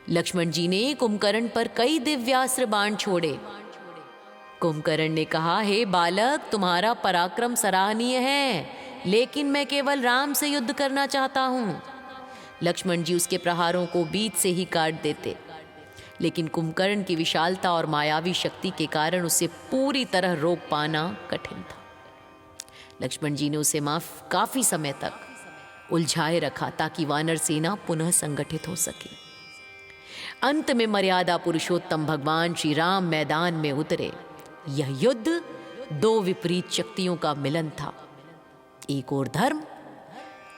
लक्ष्मण जी ने कुंभकर्ण पर कई दिव्यास्त्र बाण छोड़े। कुंभकर्ण ने कहा, हे बालक, तुम्हारा पराक्रम सराहनीय है, लेकिन मैं केवल राम से युद्ध करना चाहता हूं। लक्ष्मण जी उसके प्रहारों को बीच से ही काट देते, लेकिन कुंभकर्ण की विशालता और मायावी शक्ति के कारण उसे पूरी तरह रोक पाना कठिन था। लक्ष्मण जी ने उसे काफी समय तक उलझाए रखा, ताकि वानर सेना पुनः संगठित हो सके। अंत में मर्यादा पुरुषोत्तम भगवान श्री राम मैदान में उतरे। यह युद्ध दो विपरीत शक्तियों का मिलन था, एक ओर धर्म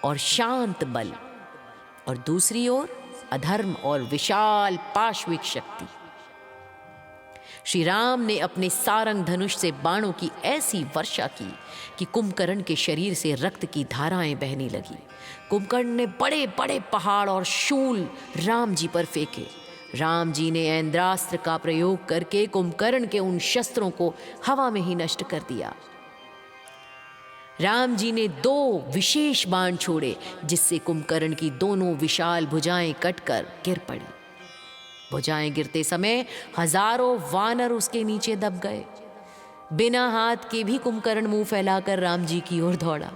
और शांत बल, और दूसरी ओर अधर्म और विशाल पाशविक शक्ति। श्री राम ने अपने सारंग धनुष से बाणों की ऐसी वर्षा की कि कुंभकर्ण के शरीर से रक्त की धाराएं बहने लगी। कुंभकर्ण ने बड़े बड़े पहाड़ और शूल राम जी पर फेंके। राम जी ने ऐन्द्रास्त्र का प्रयोग करके कुंभकर्ण के उन शस्त्रों को हवा में ही नष्ट कर दिया। राम जी ने दो विशेष बाण छोड़े, जिससे कुंभकर्ण की दोनों विशाल भुजाएं कटकर गिर पड़ी। भुजाएं गिरते समय हजारों वानर उसके नीचे दब गए। बिना हाथ के भी कुंभकर्ण मुंह फैलाकर राम जी की ओर दौड़ा।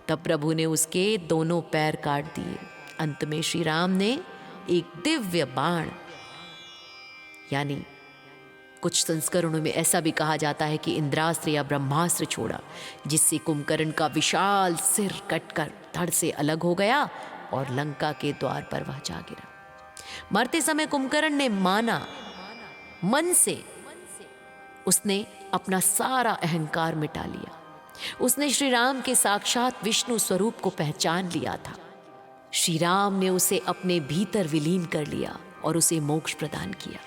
तब प्रभु ने उसके दोनों पैर काट दिए। अंत में श्री राम ने एक दिव्य बाण, यानी कुछ संस्करणों में ऐसा भी कहा जाता है कि इंद्रास्त्र या ब्रह्मास्त्र छोड़ा, जिससे कुंभकर्ण का विशाल सिर कटकर धड़ से अलग हो गया और लंका के द्वार पर वह जा गिरा। मरते समय कुंभकर्ण ने माना, मन से उसने अपना सारा अहंकार मिटा लिया। उसने श्री राम के साक्षात विष्णु स्वरूप को पहचान लिया था। श्री राम ने उसे अपने भीतर विलीन कर लिया और उसे मोक्ष प्रदान किया।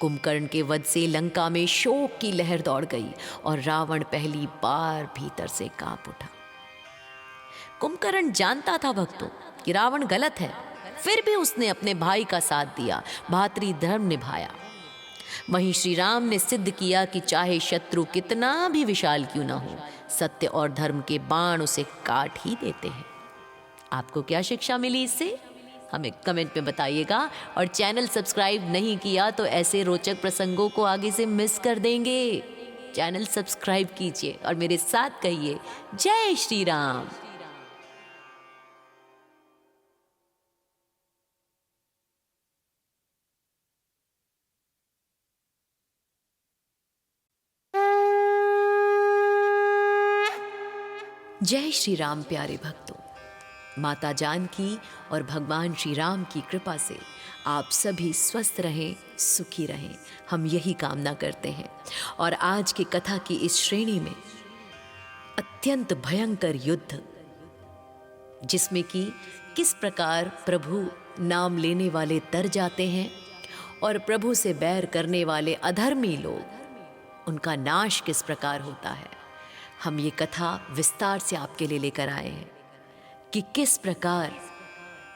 कुंभकर्ण के वध से लंका में शोक की लहर दौड़ गई और रावण पहली बार भीतर से कांप उठा। कुंभकर्ण जानता था भक्तों कि रावण गलत है, फिर भी उसने अपने भाई का साथ दिया, भातृ धर्म निभाया। वहीं श्री राम ने सिद्ध किया कि चाहे शत्रु कितना भी विशाल क्यों ना हो, सत्य और धर्म के बाण उसे काट ही देते हैं। आपको क्या शिक्षा मिली इससे? हमें कमेंट में बताइएगा, और चैनल सब्सक्राइब नहीं किया तो ऐसे रोचक प्रसंगों को आगे से मिस कर देंगे। चैनल सब्सक्राइब कीजिए और मेरे साथ कहिए, जय श्री राम। जय श्री राम प्यारे भक्तों, माता जानकी और भगवान श्री राम की कृपा से आप सभी स्वस्थ रहें, सुखी रहें, हम यही कामना करते हैं। और आज की कथा की इस श्रेणी में अत्यंत भयंकर युद्ध, जिसमें कि किस प्रकार प्रभु नाम लेने वाले तर जाते हैं और प्रभु से बैर करने वाले अधर्मी लोग, उनका नाश किस प्रकार होता है। हम ये कथा विस्तार से आपके लिए लेकर आए हैं कि किस प्रकार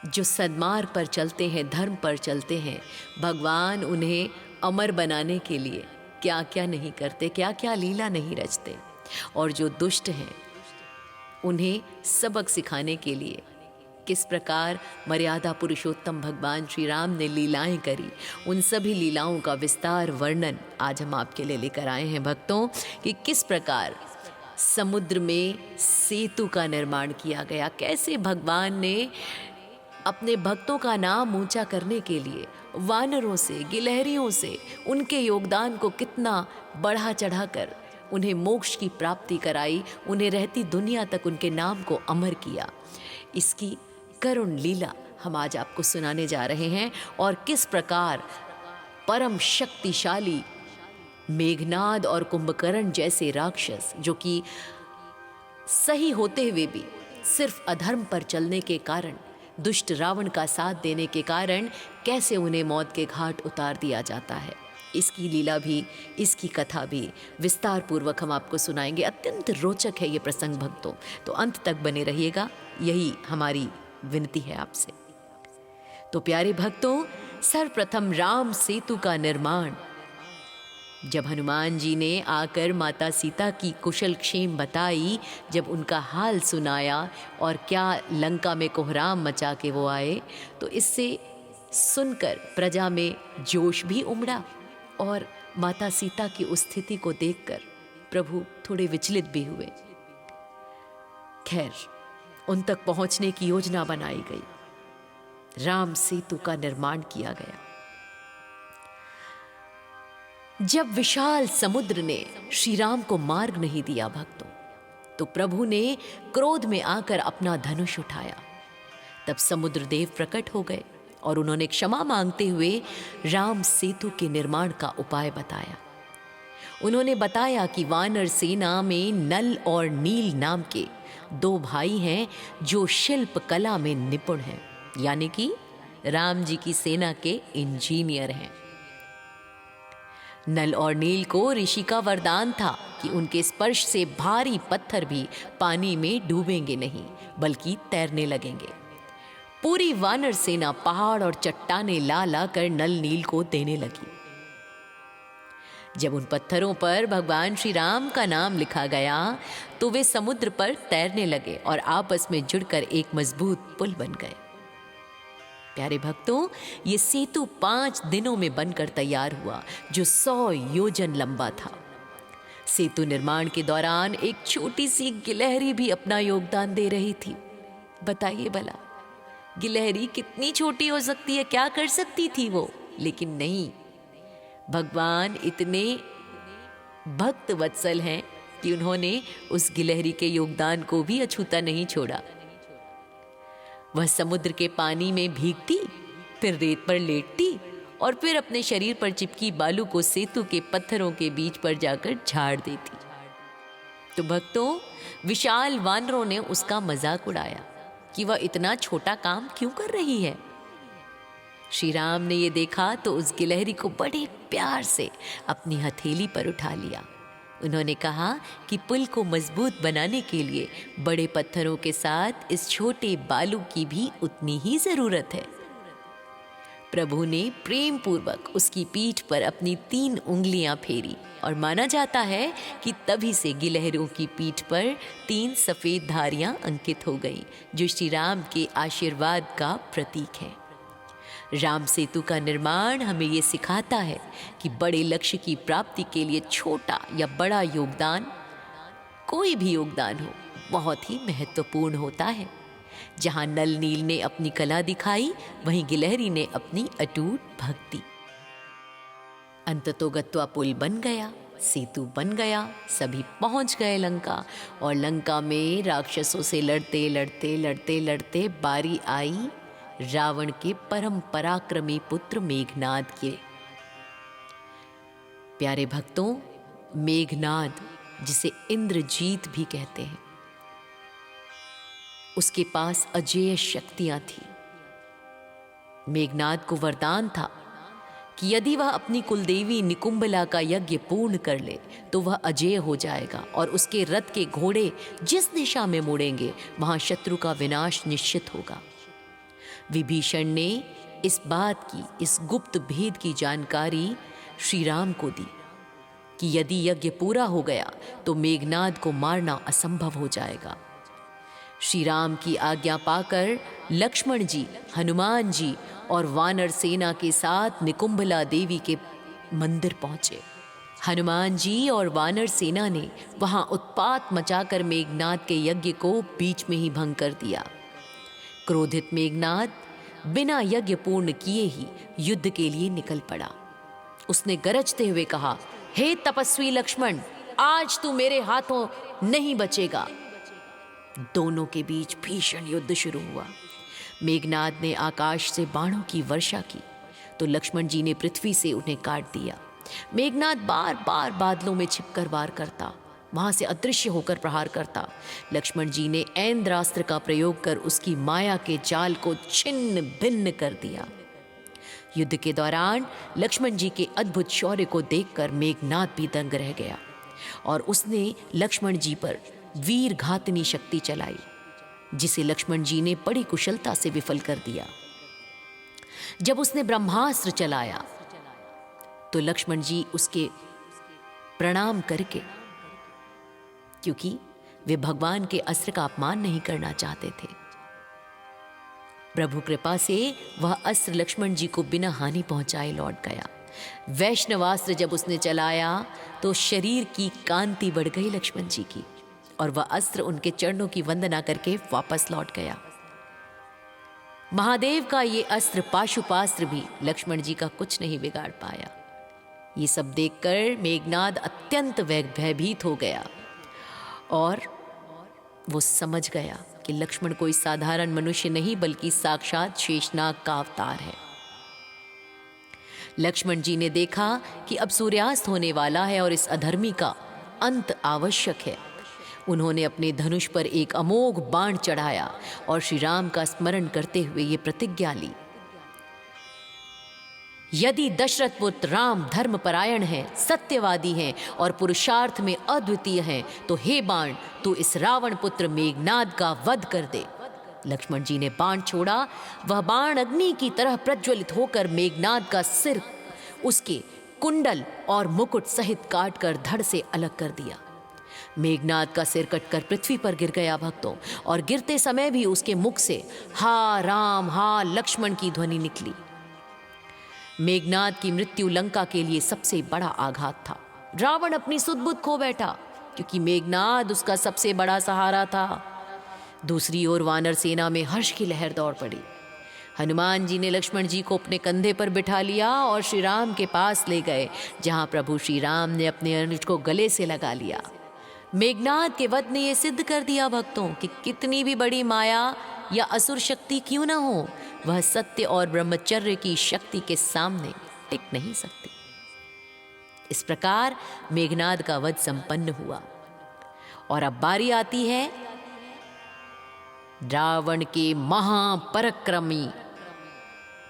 जो सन्मार्ग पर चलते हैं, धर्म पर चलते हैं, भगवान उन्हें अमर बनाने के लिए क्या क्या नहीं करते, क्या क्या लीला नहीं रचते, और जो दुष्ट हैं उन्हें सबक सिखाने के लिए किस प्रकार मर्यादा पुरुषोत्तम भगवान श्री राम ने लीलाएं करी। उन सभी लीलाओं का विस्तार वर्णन आज हम आपके लिए लेकर आए हैं भक्तों, कि किस प्रकार समुद्र में सेतु का निर्माण किया गया, कैसे भगवान ने अपने भक्तों का नाम ऊंचा करने के लिए वानरों से, गिलहरियों से उनके योगदान को कितना बढ़ा चढ़ाकर उन्हें मोक्ष की प्राप्ति कराई, उन्हें रहती दुनिया तक उनके नाम को अमर किया। इसकी करुण लीला हम आज आपको सुनाने जा रहे हैं, और किस प्रकार परम शक्तिशाली मेघनाद और कुंभकर्ण जैसे राक्षस, जो कि सही होते हुए भी सिर्फ अधर्म पर चलने के कारण, दुष्ट रावण का साथ देने के कारण, कैसे उन्हें मौत के घाट उतार दिया जाता है। इसकी लीला भी, इसकी कथा भी विस्तार पूर्वक हम आपको सुनाएंगे। अत्यंत रोचक है ये प्रसंग भक्तों, तो अंत तक बने रहिएगा, यही हमारी विनती है आपसे। तो प्यारे भक्तों, सर्वप्रथम राम सेतु का निर्माण जब हनुमान जी ने आकर माता सीता की कुशल क्षेम बताई, जब उनका हाल सुनाया और क्या लंका में कोहराम मचा के वो आए, तो इससे सुनकर प्रजा में जोश भी उमड़ा, और माता सीता की उस स्थिति को देखकर प्रभु थोड़े विचलित भी हुए। खैर, उन तक पहुंचने की योजना बनाई गई, राम सेतु का निर्माण किया गया। जब विशाल समुद्र ने श्री राम को मार्ग नहीं दिया भक्तों, तो प्रभु ने क्रोध में आकर अपना धनुष उठाया। तब समुद्र देव प्रकट हो गए और उन्होंने क्षमा मांगते हुए राम सेतु के निर्माण का उपाय बताया। उन्होंने बताया कि वानर सेना में नल और नील नाम के 2 भाई हैं जो शिल्प कला में निपुण हैं, यानी कि राम जी की सेना के इंजीनियर हैं। नल और नील को ऋषि का वरदान था कि उनके स्पर्श से भारी पत्थर भी पानी में डूबेंगे नहीं, बल्कि तैरने लगेंगे। पूरी वानर सेना पहाड़ और चट्टाने ला ला कर नल नील को देने लगी। जब उन पत्थरों पर भगवान श्री राम का नाम लिखा गया, तो वे समुद्र पर तैरने लगे और आपस में जुड़कर एक मजबूत पुल बन गए। प्यारे भक्तों, ये सेतु 5 दिनों में बनकर तैयार हुआ, जो 100 योजन लंबा था। सेतु निर्माण के दौरान एक छोटी सी गिलहरी भी अपना योगदान दे रही थी। बताइए भला, गिलहरी कितनी छोटी हो सकती है, क्या कर सकती थी वो? लेकिन नहीं, भगवान इतने भक्त वत्सल हैं कि उन्होंने उस गिलहरी के योगदान को भी अछूता नहीं छोड़ा। वह समुद्र के पानी में भीगती, फिर रेत पर लेटती और फिर अपने शरीर पर चिपकी बालू को सेतु के पत्थरों के बीच पर जाकर झाड़ देती। तो भक्तों, विशाल वानरों ने उसका मजाक उड़ाया कि वह इतना छोटा काम क्यों कर रही है। श्री राम ने यह देखा तो उस गिलहरी को बड़े प्यार से अपनी हथेली पर उठा लिया। उन्होंने कहा कि पुल को मजबूत बनाने के लिए बड़े पत्थरों के साथ इस छोटे बालू की भी उतनी ही जरूरत है। प्रभु ने प्रेम पूर्वक उसकी पीठ पर अपनी 3 उंगलियां फेरी और माना जाता है कि तभी से गिलहरों की पीठ पर 3 सफेद धारियां अंकित हो गई, जो श्री राम के आशीर्वाद का प्रतीक है। राम सेतु का निर्माण हमें ये सिखाता है कि बड़े लक्ष्य की प्राप्ति के लिए छोटा या बड़ा योगदान, कोई भी योगदान हो, बहुत ही महत्वपूर्ण होता है। जहां नल नील ने अपनी कला दिखाई, वहीं गिलहरी ने अपनी अटूट भक्ति। अंततोगत्वा पुल बन गया, सेतु बन गया, सभी पहुंच गए लंका, और लंका में राक्षसों से लड़ते लड़ते लड़ते लड़ते बारी आई रावण के परम पराक्रमी पुत्र मेघनाद के। प्यारे भक्तों, मेघनाद जिसे इंद्रजीत भी कहते हैं, उसके पास अजेय शक्तियां थी। मेघनाद को वरदान था कि यदि वह अपनी कुलदेवी निकुंभला का यज्ञ पूर्ण कर ले तो वह अजेय हो जाएगा और उसके रथ के घोड़े जिस दिशा में मुड़ेंगे वहां शत्रु का विनाश निश्चित होगा। विभीषण ने इस बात की, इस गुप्त भेद की जानकारी श्री राम को दी कि यदि यज्ञ पूरा हो गया तो मेघनाद को मारना असंभव हो जाएगा। श्री राम की आज्ञा पाकर लक्ष्मण जी, हनुमान जी और वानर सेना के साथ निकुंभला देवी के मंदिर पहुंचे। हनुमान जी और वानर सेना ने वहां उत्पात मचाकर मेघनाद के यज्ञ को बीच में ही भंग कर दिया। क्रोधित मेघनाद बिना यज्ञ पूर्ण किए ही युद्ध के लिए निकल पड़ा। उसने गरजते हुए कहा, हे तपस्वी लक्ष्मण, आज तू मेरे हाथों नहीं बचेगा। दोनों के बीच भीषण युद्ध शुरू हुआ। मेघनाद ने आकाश से बाणों की वर्षा की तो लक्ष्मण जी ने पृथ्वी से उन्हें काट दिया। मेघनाद बार बार बादलों में छिपकर वार करता, वहां से अदृश्य होकर प्रहार करता। लक्ष्मण जी ने ऐन्द्रास्त्र का प्रयोग कर उसकी माया के जाल को छिन्न भिन्न कर दिया। युद्ध के दौरान लक्ष्मण जी के अद्भुत शौर्य को देखकर मेघनाद भी दंग रह गया और उसने लक्ष्मण जी पर वीर घातनी शक्ति चलाई, जिसे लक्ष्मण जी ने बड़ी कुशलता से विफल कर दिया। जब उसने ब्रह्मास्त्र चलाया तो लक्ष्मण जी उसके प्रणाम करके, क्योंकि वे भगवान के अस्त्र का अपमान नहीं करना चाहते थे, प्रभु कृपा से वह अस्त्र लक्ष्मण जी को बिना हानि पहुंचाए लौट गया। वैष्णवास्त्र जब उसने चलाया तो शरीर की कांति बढ़ गई लक्ष्मण जी की और वह अस्त्र उनके चरणों की वंदना करके वापस लौट गया। महादेव का ये अस्त्र पाशुपास्त्र भी लक्ष्मण जी का कुछ नहीं बिगाड़ पाया। ये सब देखकर मेघनाद अत्यंत भयभीत हो गया और वो समझ गया कि लक्ष्मण कोई साधारण मनुष्य नहीं बल्कि साक्षात शेषनाग का अवतार है। लक्ष्मण जी ने देखा कि अब सूर्यास्त होने वाला है और इस अधर्मी का अंत आवश्यक है। उन्होंने अपने धनुष पर एक अमोघ बाण चढ़ाया और श्री राम का स्मरण करते हुए ये प्रतिज्ञा ली, यदि दशरथ पुत्र राम धर्मपरायण है, सत्यवादी हैं और पुरुषार्थ में अद्वितीय हैं, तो हे बाण, तू इस रावण पुत्र मेघनाद का वध कर दे। लक्ष्मण जी ने बाण छोड़ा। वह बाण अग्नि की तरह प्रज्वलित होकर मेघनाद का सिर, उसके कुंडल और मुकुट सहित काटकर धड़ से अलग कर दिया। मेघनाद का सिर कटकर पृथ्वी पर गिर गया भक्तों, और गिरते समय भी उसके मुख से हा राम हा लक्ष्मण की ध्वनि निकली। मेघनाद की मृत्यु लंका के लिए सबसे बड़ा आघात था। रावण अपनी सुध-बुध खो बैठा क्योंकि मेघनाद उसका सबसे बड़ा सहारा था। दूसरी ओर वानर सेना में हर्ष की लहर दौड़ पड़ी। हनुमान जी ने लक्ष्मण जी को अपने कंधे पर बिठा लिया और श्री राम के पास ले गए, जहां प्रभु श्री राम ने अपने अनुज को गले से लगा लिया। मेघनाद के वध ने यह सिद्ध कर दिया भक्तों कि कितनी भी बड़ी माया या असुर शक्ति क्यों ना हो, वह सत्य और ब्रह्मचर्य की शक्ति के सामने टिक नहीं सकती। इस प्रकार मेघनाद का वध संपन्न हुआ और अब बारी आती है रावण के महापराक्रमी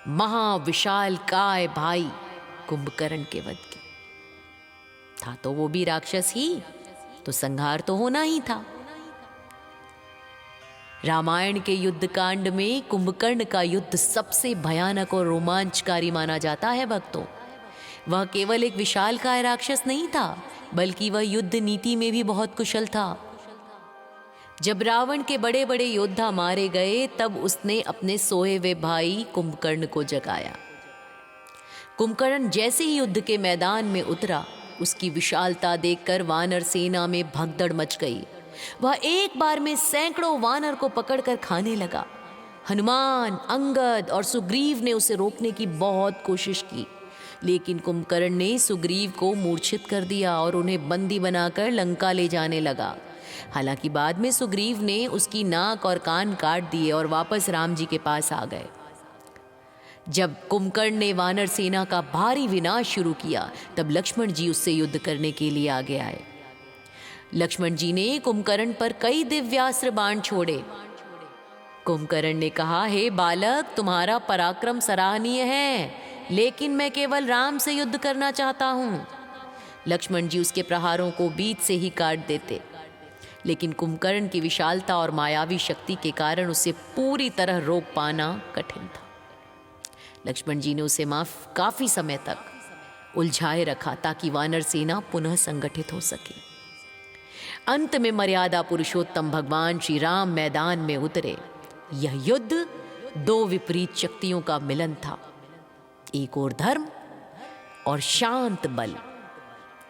महाविशाल काय भाई कुंभकर्ण के वध की। था तो वो भी राक्षस ही, तो संहार तो होना ही था। रामायण के युद्ध कांड में कुंभकर्ण का युद्ध सबसे भयानक और रोमांचकारी माना जाता है भक्तों। वह केवल एक विशालकाय राक्षस नहीं था, बल्कि वह युद्ध नीति में भी बहुत कुशल था। जब रावण के बड़े बड़े योद्धा मारे गए, तब उसने अपने सोए हुए भाई कुंभकर्ण को जगाया। कुंभकर्ण जैसे ही युद्ध के मैदान में उतरा, उसकी विशालता देखकर वानर सेना में भगदड़ मच गई। वह एक बार में सैकड़ों वानर को पकड़कर खाने लगा। हनुमान, अंगद और सुग्रीव ने उसे रोकने की बहुत कोशिश की, लेकिन कुंभकर्ण ने सुग्रीव को मूर्छित कर दिया और उन्हें बंदी बनाकर लंका ले जाने लगा। हालांकि बाद में सुग्रीव ने उसकी नाक और कान काट दिए और वापस राम जी के पास आ गए। जब कुंभकर्ण ने वानर सेना का भारी विनाश शुरू किया, तब लक्ष्मण जी उससे युद्ध करने के लिए आगे आए। लक्ष्मण जी ने कुंभकर्ण पर कई दिव्यास्त्र बाण छोड़े, कुंभकर्ण ने कहा, हे बालक, तुम्हारा पराक्रम सराहनीय है, लेकिन मैं केवल राम से युद्ध करना चाहता हूँ। लक्ष्मण जी उसके प्रहारों को बीच से ही काट देते, लेकिन कुंभकर्ण की विशालता और मायावी शक्ति के कारण उसे पूरी तरह रोक पाना कठिन था। लक्ष्मण जी ने उसे काफी समय तक उलझाए रखा ताकि वानर सेना पुनः संगठित हो सके। अंत में मर्यादा पुरुषोत्तम भगवान श्री राम मैदान में उतरे। यह युद्ध दो विपरीत शक्तियों का मिलन था, एक ओर धर्म और शांत बल,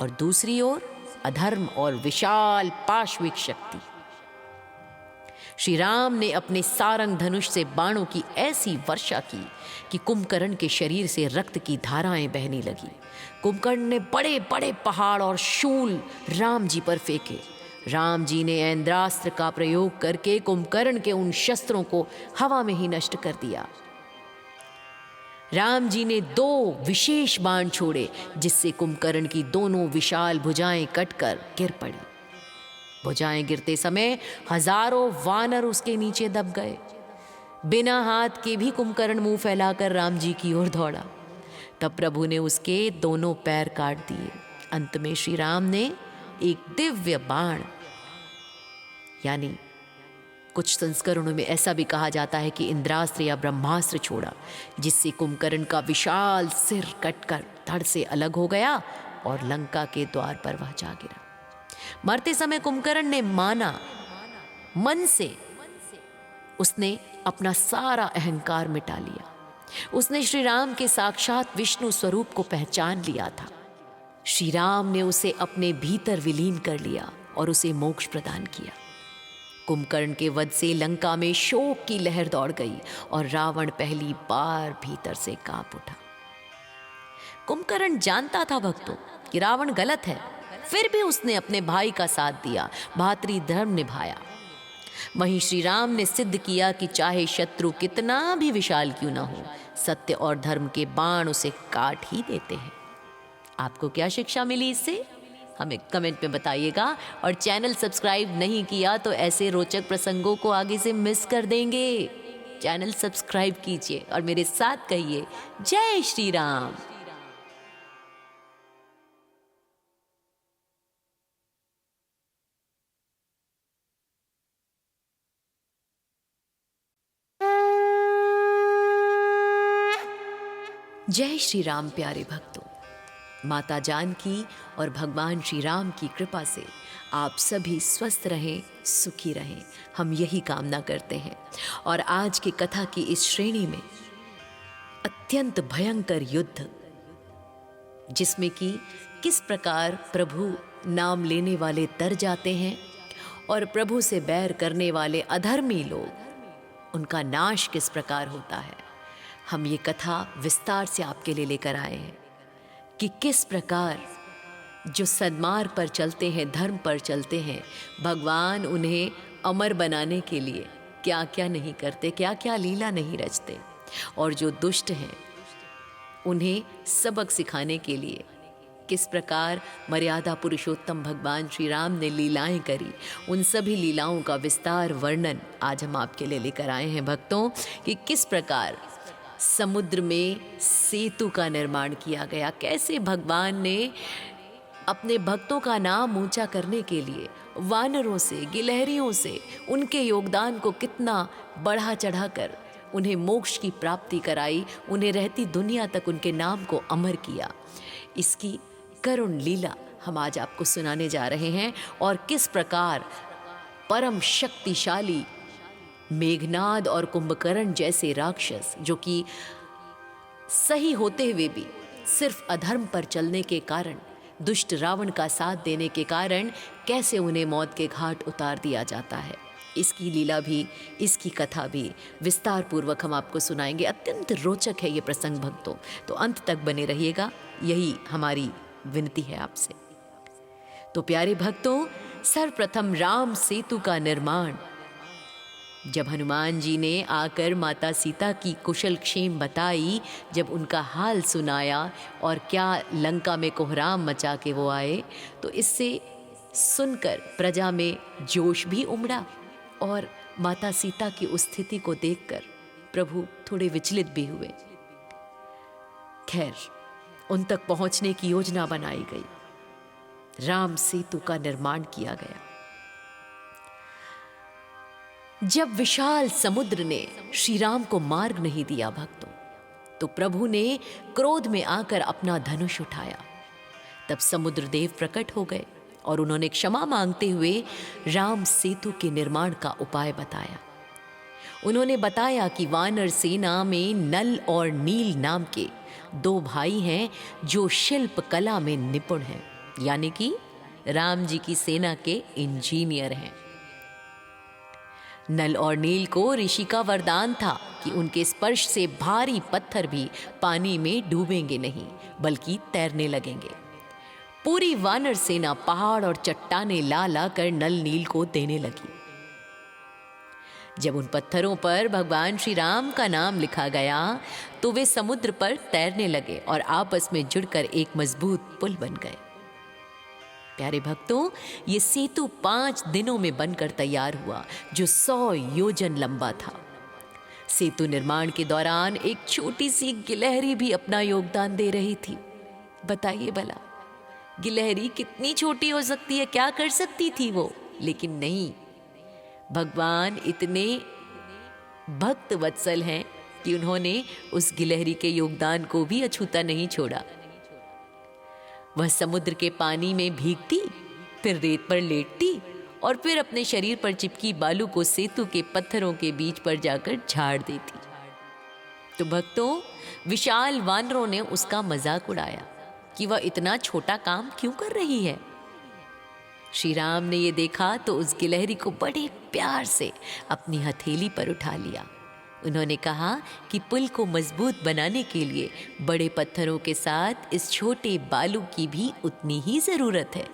और दूसरी ओर अधर्म और विशाल पाशविक शक्ति। श्री राम ने अपने सारंग धनुष से बाणों की ऐसी वर्षा की कि कुंभकर्ण के शरीर से रक्त की धाराएं बहने लगी। कुंभकर्ण ने बड़े बड़े पहाड़ और शूल राम जी पर फेंके। राम जी ने ऐन्द्रास्त्र का प्रयोग करके कुंभकर्ण के उन शस्त्रों को हवा में ही नष्ट कर दिया। राम जी ने दो विशेष बाण छोड़े, जिससे कुंभकर्ण की दोनों विशाल भुजाएं कटकर गिर पड़ी। भुजाएं गिरते समय हजारों वानर उसके नीचे दब गए। बिना हाथ के भी कुंभकर्ण मुंह फैलाकर राम जी की ओर दौड़ा। तब प्रभु ने उसके दोनों पैर काट दिए। अंत में श्री राम ने एक दिव्य बाण, यानी कुछ संस्करणों में ऐसा भी कहा जाता है कि इंद्रास्त्र या ब्रह्मास्त्र छोड़ा, जिससे कुंभकर्ण का विशाल सिर कटकर धड़ से अलग हो गया और लंका के द्वार पर वह जा गिरा। मरते समय कुंभकर्ण ने माना, मन से उसने अपना सारा अहंकार मिटा लिया। उसने श्री राम के साक्षात विष्णु स्वरूप को पहचान लिया था। श्री राम ने उसे अपने भीतर विलीन कर लिया और उसे मोक्ष प्रदान किया। कुंभकर्ण के वध से लंका में शोक की लहर दौड़ गई और रावण पहली बार भीतर से कांप उठा। कुंभकर्ण जानता था भक्तों कि रावण गलत है, फिर भी उसने अपने भाई का साथ दिया, भातृ धर्म निभाया। वहीं श्री राम ने सिद्ध किया कि चाहे शत्रु कितना भी विशाल क्यों ना हो, सत्य और धर्म के बाण उसे काट ही देते हैं। आपको क्या शिक्षा मिली इससे? हमें कमेंट में बताइएगा, और चैनल सब्सक्राइब नहीं किया तो ऐसे रोचक प्रसंगों को आगे से मिस कर देंगे। चैनल सब्सक्राइब कीजिए और मेरे साथ कहिए, जय श्री राम। जय श्री राम प्यारे भक्तों, माता जानकी और भगवान श्री राम की कृपा से आप सभी स्वस्थ रहें, सुखी रहें, हम यही कामना करते हैं। और आज की कथा की इस श्रेणी में अत्यंत भयंकर युद्ध, जिसमें कि किस प्रकार प्रभु नाम लेने वाले तर जाते हैं और प्रभु से बैर करने वाले अधर्मी लोग, उनका नाश किस प्रकार होता है, हम ये कथा विस्तार से आपके लिए लेकर आए हैं कि किस प्रकार जो सन्मार्ग पर चलते हैं, धर्म पर चलते हैं, भगवान उन्हें अमर बनाने के लिए क्या क्या नहीं करते, क्या क्या लीला नहीं रचते, और जो दुष्ट हैं उन्हें सबक सिखाने के लिए किस प्रकार मर्यादा पुरुषोत्तम भगवान श्री राम ने लीलाएं करी। उन सभी लीलाओं का विस्तार वर्णन आज हम आपके लिए लेकर आए हैं भक्तों, कि किस प्रकार समुद्र में सेतु का निर्माण किया गया, कैसे भगवान ने अपने भक्तों का नाम ऊंचा करने के लिए वानरों से, गिलहरियों से उनके योगदान को कितना बढ़ा चढ़ाकर उन्हें मोक्ष की प्राप्ति कराई, उन्हें रहती दुनिया तक उनके नाम को अमर किया। इसकी करुण लीला हम आज आपको सुनाने जा रहे हैं, और किस प्रकार परम शक्तिशाली मेघनाद और कुंभकर्ण जैसे राक्षस, जो कि सही होते हुए भी सिर्फ अधर्म पर चलने के कारण, दुष्ट रावण का साथ देने के कारण, कैसे उन्हें मौत के घाट उतार दिया जाता है। इसकी लीला भी, इसकी कथा भी विस्तार पूर्वक हम आपको सुनाएंगे। अत्यंत रोचक है ये प्रसंग भक्तों, तो अंत तक बने रहिएगा, यही हमारी विनती है आपसे। तो प्यारे भक्तों, सर्वप्रथम राम सेतु का निर्माण जब हनुमान जी ने आकर माता सीता की कुशल क्षेम बताई, जब उनका हाल सुनाया और क्या लंका में कोहराम मचा के वो आए, तो इससे सुनकर प्रजा में जोश भी उमड़ा और माता सीता की उस स्थिति को देखकर प्रभु थोड़े विचलित भी हुए। खैर, उन तक पहुंचने की योजना बनाई गई। राम सेतु का निर्माण किया गया। जब विशाल समुद्र ने श्री राम को मार्ग नहीं दिया भक्तों, तो प्रभु ने क्रोध में आकर अपना धनुष उठाया। तब समुद्र देव प्रकट हो गए और उन्होंने क्षमा मांगते हुए राम सेतु के निर्माण का उपाय बताया। उन्होंने बताया कि वानर सेना में नल और नील नाम के 2 भाई हैं जो शिल्प कला में निपुण हैं, यानी कि राम जी की सेना के इंजीनियर हैं। नल और नील को ऋषि का वरदान था कि उनके स्पर्श से भारी पत्थर भी पानी में डूबेंगे नहीं, बल्कि तैरने लगेंगे। पूरी वानर सेना पहाड़ और चट्टाने ला ला कर नल नील को देने लगी। जब उन पत्थरों पर भगवान श्री राम का नाम लिखा गया तो वे समुद्र पर तैरने लगे और आपस में जुड़कर एक मजबूत पुल बन गए। प्यारे भक्तों, ये सेतु 5 दिनों में बनकर तैयार हुआ, जो 100 योजन लंबा था। सेतु निर्माण के दौरान एक छोटी सी गिलहरी भी अपना योगदान दे रही थी। बताइए भला, गिलहरी कितनी छोटी हो सकती है, क्या कर सकती थी वो? लेकिन नहीं, भगवान इतने भक्त वत्सल हैं कि उन्होंने उस गिलहरी के योगदान को भी अछूता नहीं छोड़ा। वह समुद्र के पानी में भीगती, फिर रेत पर लेटती और फिर अपने शरीर पर चिपकी बालू को सेतु के पत्थरों के बीच पर जाकर झाड़ देती। तो भक्तों, विशाल वानरों ने उसका मजाक उड़ाया कि वह इतना छोटा काम क्यों कर रही है। श्री राम ने यह देखा तो उस गिलहरी को बड़े प्यार से अपनी हथेली पर उठा लिया। उन्होंने कहा कि पुल को मजबूत बनाने के लिए बड़े पत्थरों के साथ इस छोटे बालू की भी उतनी ही जरूरत है।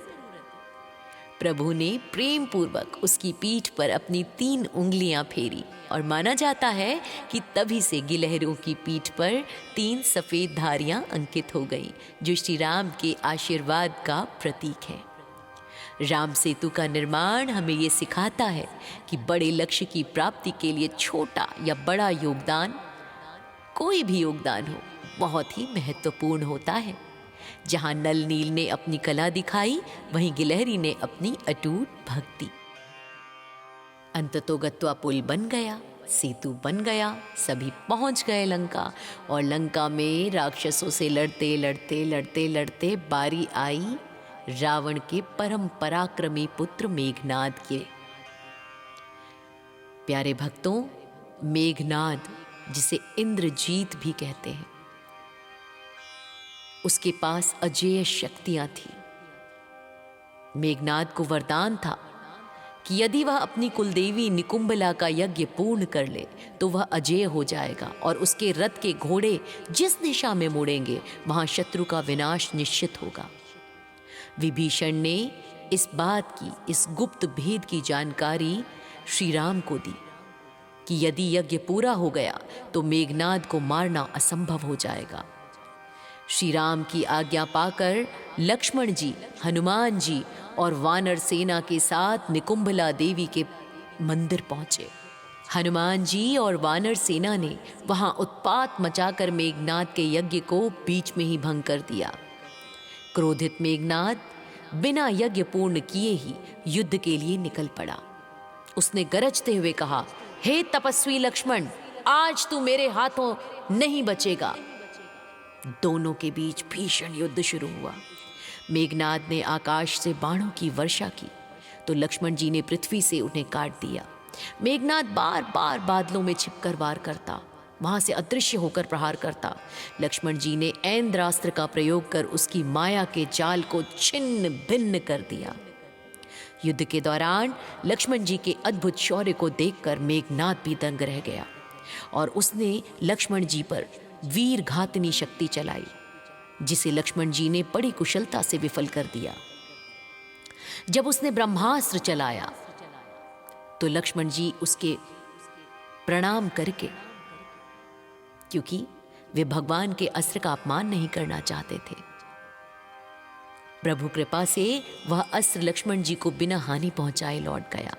प्रभु ने प्रेम पूर्वक उसकी पीठ पर अपनी 3 उंगलियां फेरी और माना जाता है कि तभी से गिलहरों की पीठ पर 3 सफेद धारियां अंकित हो गईं, जो श्री राम के आशीर्वाद का प्रतीक है। राम सेतु का निर्माण हमें ये सिखाता है कि बड़े लक्ष्य की प्राप्ति के लिए छोटा या बड़ा योगदान, कोई भी योगदान हो, बहुत ही महत्वपूर्ण होता है। जहां नल नील ने अपनी कला दिखाई, वहीं गिलहरी ने अपनी अटूट भक्ति। अंततोगत्वा पुल बन गया, सेतु बन गया, सभी पहुंच गए लंका। और लंका में राक्षसों से लड़ते लड़ते लड़ते लड़ते बारी आई रावण के परम पराक्रमी पुत्र मेघनाद के। प्यारे भक्तों, मेघनाद, जिसे इंद्रजीत भी कहते हैं, उसके पास अजेय शक्तियां थी। मेघनाद को वरदान था कि यदि वह अपनी कुलदेवी निकुंभला का यज्ञ पूर्ण कर ले तो वह अजेय हो जाएगा और उसके रथ के घोड़े जिस दिशा में मुड़ेंगे वहां शत्रु का विनाश निश्चित होगा। विभीषण ने इस बात की, इस गुप्त भेद की जानकारी श्री राम को दी कि यदि यज्ञ पूरा हो गया तो मेघनाद को मारना असंभव हो जाएगा। श्री राम की आज्ञा पाकर लक्ष्मण जी, हनुमान जी और वानर सेना के साथ निकुंभला देवी के मंदिर पहुंचे। हनुमान जी और वानर सेना ने वहां उत्पात मचाकर मेघनाद के यज्ञ को बीच में ही भंग कर दिया। क्रोधित मेघनाद बिना यज्ञ पूर्ण किए ही युद्ध के लिए निकल पड़ा। उसने गरजते हुए कहा, हे तपस्वी लक्ष्मण, आज तू मेरे हाथों नहीं बचेगा। दोनों के बीच भीषण युद्ध शुरू हुआ। मेघनाद ने आकाश से बाणों की वर्षा की तो लक्ष्मण जी ने पृथ्वी से उन्हें काट दिया। मेघनाद बार बार बादलों में छिपकर वार करता, वहां से अदृश्य होकर प्रहार करता। लक्ष्मण जी ने ऐन्द्रास्त्र का प्रयोग कर उसकी माया के जाल को छिन्न भिन्न कर दिया। युद्ध के दौरान लक्ष्मण जी के अद्भुत शौर्य को देखकर मेघनाद भी दंग रह गया और उसने लक्ष्मण जी पर वीर घातनी शक्ति चलाई, जिसे लक्ष्मण जी ने बड़ी कुशलता से विफल कर दिया। जब उसने ब्रह्मास्त्र चलाया तो लक्ष्मण जी उसके प्रणाम करके, क्योंकि वे भगवान के अस्त्र का अपमान नहीं करना चाहते थे, प्रभु कृपा से वह अस्त्र लक्ष्मण जी को बिना हानि पहुंचाए लौट गया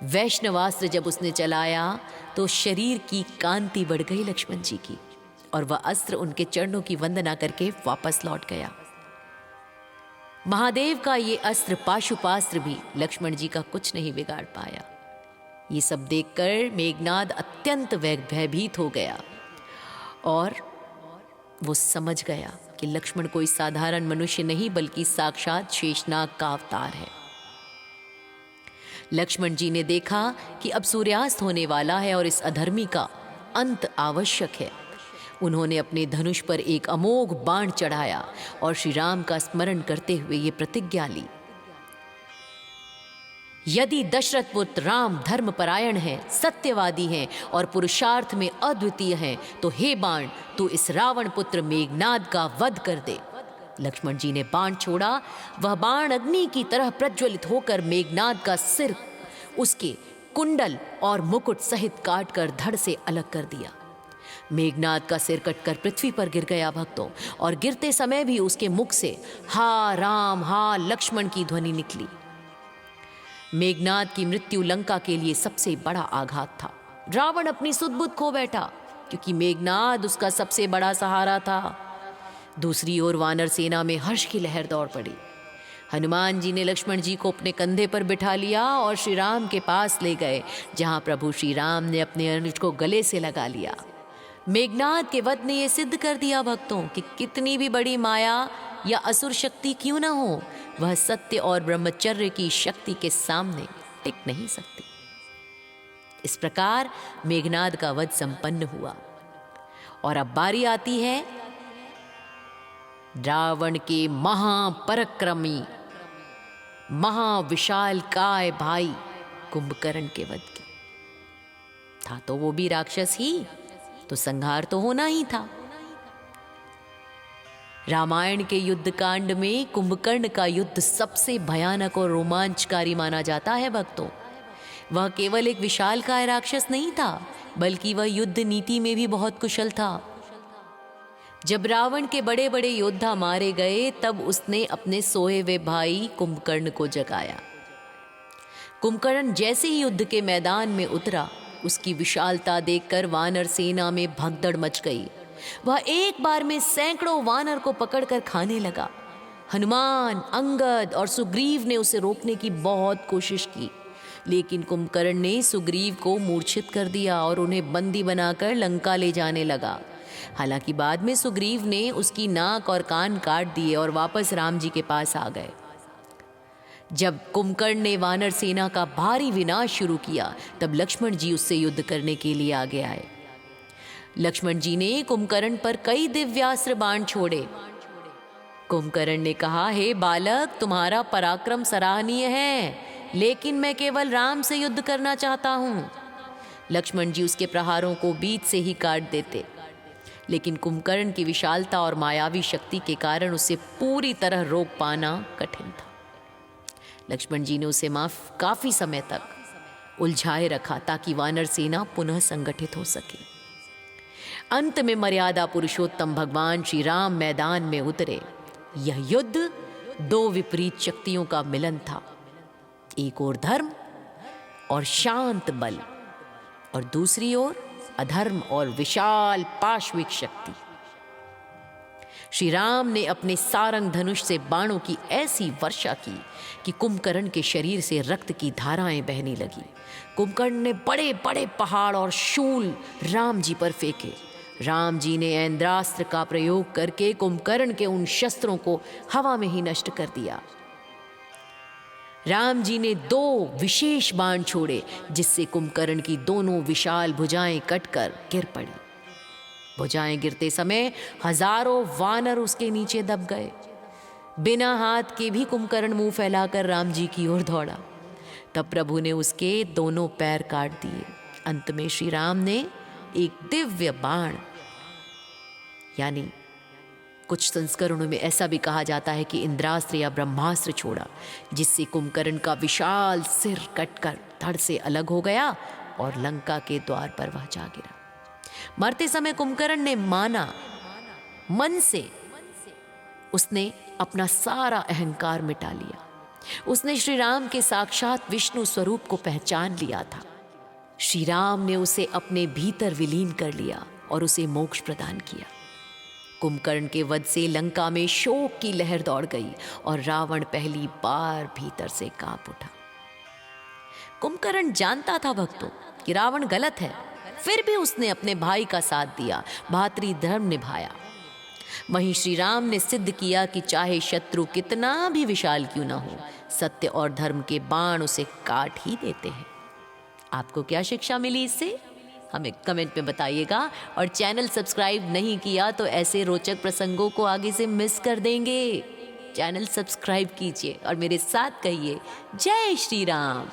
वैष्णवास्त्र जब उसने चलाया तो शरीर की कांति बढ़ गई लक्ष्मण जी की, और वह अस्त्र उनके चरणों की वंदना करके वापस लौट गया। महादेव का ये अस्त्र पाशुपास्त्र भी लक्ष्मण जी का कुछ नहीं बिगाड़ पाया। ये सब देखकर मेघनाद अत्यंत भयभीत हो गया और वो समझ गया कि लक्ष्मण कोई साधारण मनुष्य नहीं बल्कि साक्षात शेषनाग का अवतार है। लक्ष्मण जी ने देखा कि अब सूर्यास्त होने वाला है और इस अधर्मी का अंत आवश्यक है। उन्होंने अपने धनुष पर एक अमोघ बाण चढ़ाया और श्री राम का स्मरण करते हुए ये प्रतिज्ञा ली, यदि दशरथ पुत्र राम धर्मपरायण है, सत्यवादी हैं और पुरुषार्थ में अद्वितीय हैं, तो हे बाण तू इस रावण पुत्र मेघनाद का वध कर दे। लक्ष्मण जी ने बाण छोड़ा। वह बाण अग्नि की तरह प्रज्वलित होकर मेघनाद का सिर, उसके कुंडल और मुकुट सहित काटकर धड़ से अलग कर दिया। मेघनाद का सिर कटकर पृथ्वी पर गिर गया भक्तों, और गिरते समय भी उसके मुख से हा राम हा लक्ष्मण की ध्वनि निकली। मेघनाद की मृत्यु लंका के लिए सबसे बड़ा आघात था। रावण अपनी सुध-बुध खो बैठा, क्योंकि मेघनाद उसका सबसे बड़ा सहारा था। दूसरी ओर वानर सेना में हर्ष की लहर दौड़ पड़ी। हनुमान जी ने लक्ष्मण जी को अपने कंधे पर बिठा लिया और श्री राम के पास ले गए, जहां प्रभु श्री राम ने अपने अनुज को गले से लगा लिया। मेघनाद के वध ने यह सिद्ध कर दिया भक्तों कि कितनी भी बड़ी माया या असुर शक्ति क्यों न हो, वह सत्य और ब्रह्मचर्य की शक्ति के सामने टिक नहीं सकती। इस प्रकार मेघनाद का वध संपन्न हुआ। और अब बारी आती है रावण के महापराक्रमी महाविशाल काय भाई कुंभकर्ण के वध की। था तो वो भी राक्षस ही, तो संहार तो होना ही था। रामायण के युद्ध कांड में कुंभकर्ण का युद्ध सबसे भयानक और रोमांचकारी माना जाता है भक्तों। वह केवल एक विशालकाय राक्षस नहीं था, बल्कि वह युद्ध नीति में भी बहुत कुशल था। जब रावण के बड़े बड़े योद्धा मारे गए, तब उसने अपने सोए हुए भाई कुंभकर्ण को जगाया। कुंभकर्ण जैसे ही युद्ध के मैदान में उतरा, उसकी विशालता देखकर वानर सेना में भगदड़ मच गई। वह एक बार में सैकड़ों वानर को पकड़कर खाने लगा। हनुमान, अंगद और सुग्रीव ने उसे रोकने की बहुत कोशिश की, लेकिन कुंभकर्ण ने सुग्रीव को मूर्छित कर दिया और उन्हें बंदी बनाकर लंका ले जाने लगा। हालांकि बाद में सुग्रीव ने उसकी नाक और कान काट दिए और वापस राम जी के पास आ गए। जब कुंभकर्ण ने वानर सेना का भारी विनाश शुरू किया, तब लक्ष्मण जी उससे युद्ध करने के लिए आगे आए। लक्ष्मण जी ने कुंभकर्ण पर कई दिव्यास्त्र बाण छोड़े। कुंभकर्ण ने कहा, हे बालक, तुम्हारा पराक्रम सराहनीय है, लेकिन मैं केवल राम से युद्ध करना चाहता हूं। लक्ष्मण जी उसके प्रहारों को बीच से ही काट देते, लेकिन कुंभकर्ण की विशालता और मायावी शक्ति के कारण उसे पूरी तरह रोक पाना कठिन था। लक्ष्मण जी ने उसे काफी समय तक उलझाए रखा, ताकि वानर सेना पुनः संगठित हो सके। अंत में मर्यादा पुरुषोत्तम भगवान श्री राम मैदान में उतरे। यह युद्ध दो विपरीत शक्तियों का मिलन था, एक ओर धर्म और शांत बल, और दूसरी ओर अधर्म और विशाल पाशविक शक्ति। श्री राम ने अपने सारंग धनुष से बाणों की ऐसी वर्षा की कि कुंभकर्ण के शरीर से रक्त की धाराएं बहने लगी। कुंभकर्ण ने बड़े बड़े पहाड़ और शूल राम जी पर फेंके। राम जी ने ऐन्द्रास्त्र का प्रयोग करके कुंभकर्ण के उन शस्त्रों को हवा में ही नष्ट कर दिया। राम जी ने दो विशेष बाण छोड़े, जिससे कुंभकर्ण की दोनों विशाल भुजाएं कटकर गिर पड़ी। भुजाएं गिरते समय हजारों वानर उसके नीचे दब गए। बिना हाथ के भी कुंभकर्ण मुंह फैलाकर राम जी की ओर दौड़ा। तब प्रभु ने उसके दोनों पैर काट दिए। अंत में श्री राम ने एक दिव्य बाण, यानी कुछ संस्करणों में ऐसा भी कहा जाता है कि इंद्रास्त्र या ब्रह्मास्त्र छोड़ा, जिससे कुंभकर्ण का विशाल सिर कटकर धड़ से अलग हो गया और लंका के द्वार पर वह जा गिरा। मरते समय कुंभकर्ण ने माना, मन से उसने अपना सारा अहंकार मिटा लिया। उसने श्री राम के साक्षात विष्णु स्वरूप को पहचान लिया था। श्री राम ने उसे अपने भीतर विलीन कर लिया और उसे मोक्ष प्रदान किया। कुंभकर्ण के वध से लंका में शोक की लहर दौड़ गई और रावण पहली बार भीतर से कांप उठा। कुंभकर्ण जानता था भक्तों कि रावण गलत है, फिर भी उसने अपने भाई का साथ दिया, भातृ धर्म निभाया। वहीं श्री राम ने सिद्ध किया कि चाहे शत्रु कितना भी विशाल क्यों ना हो, सत्य और धर्म के बाण उसे काट ही देते हैं। आपको क्या शिक्षा मिली इससे? हमें कमेंट में बताइएगा। और चैनल सब्सक्राइब नहीं किया तो ऐसे रोचक प्रसंगों को आगे से मिस कर देंगे। चैनल सब्सक्राइब कीजिए और मेरे साथ कहिए जय श्री राम।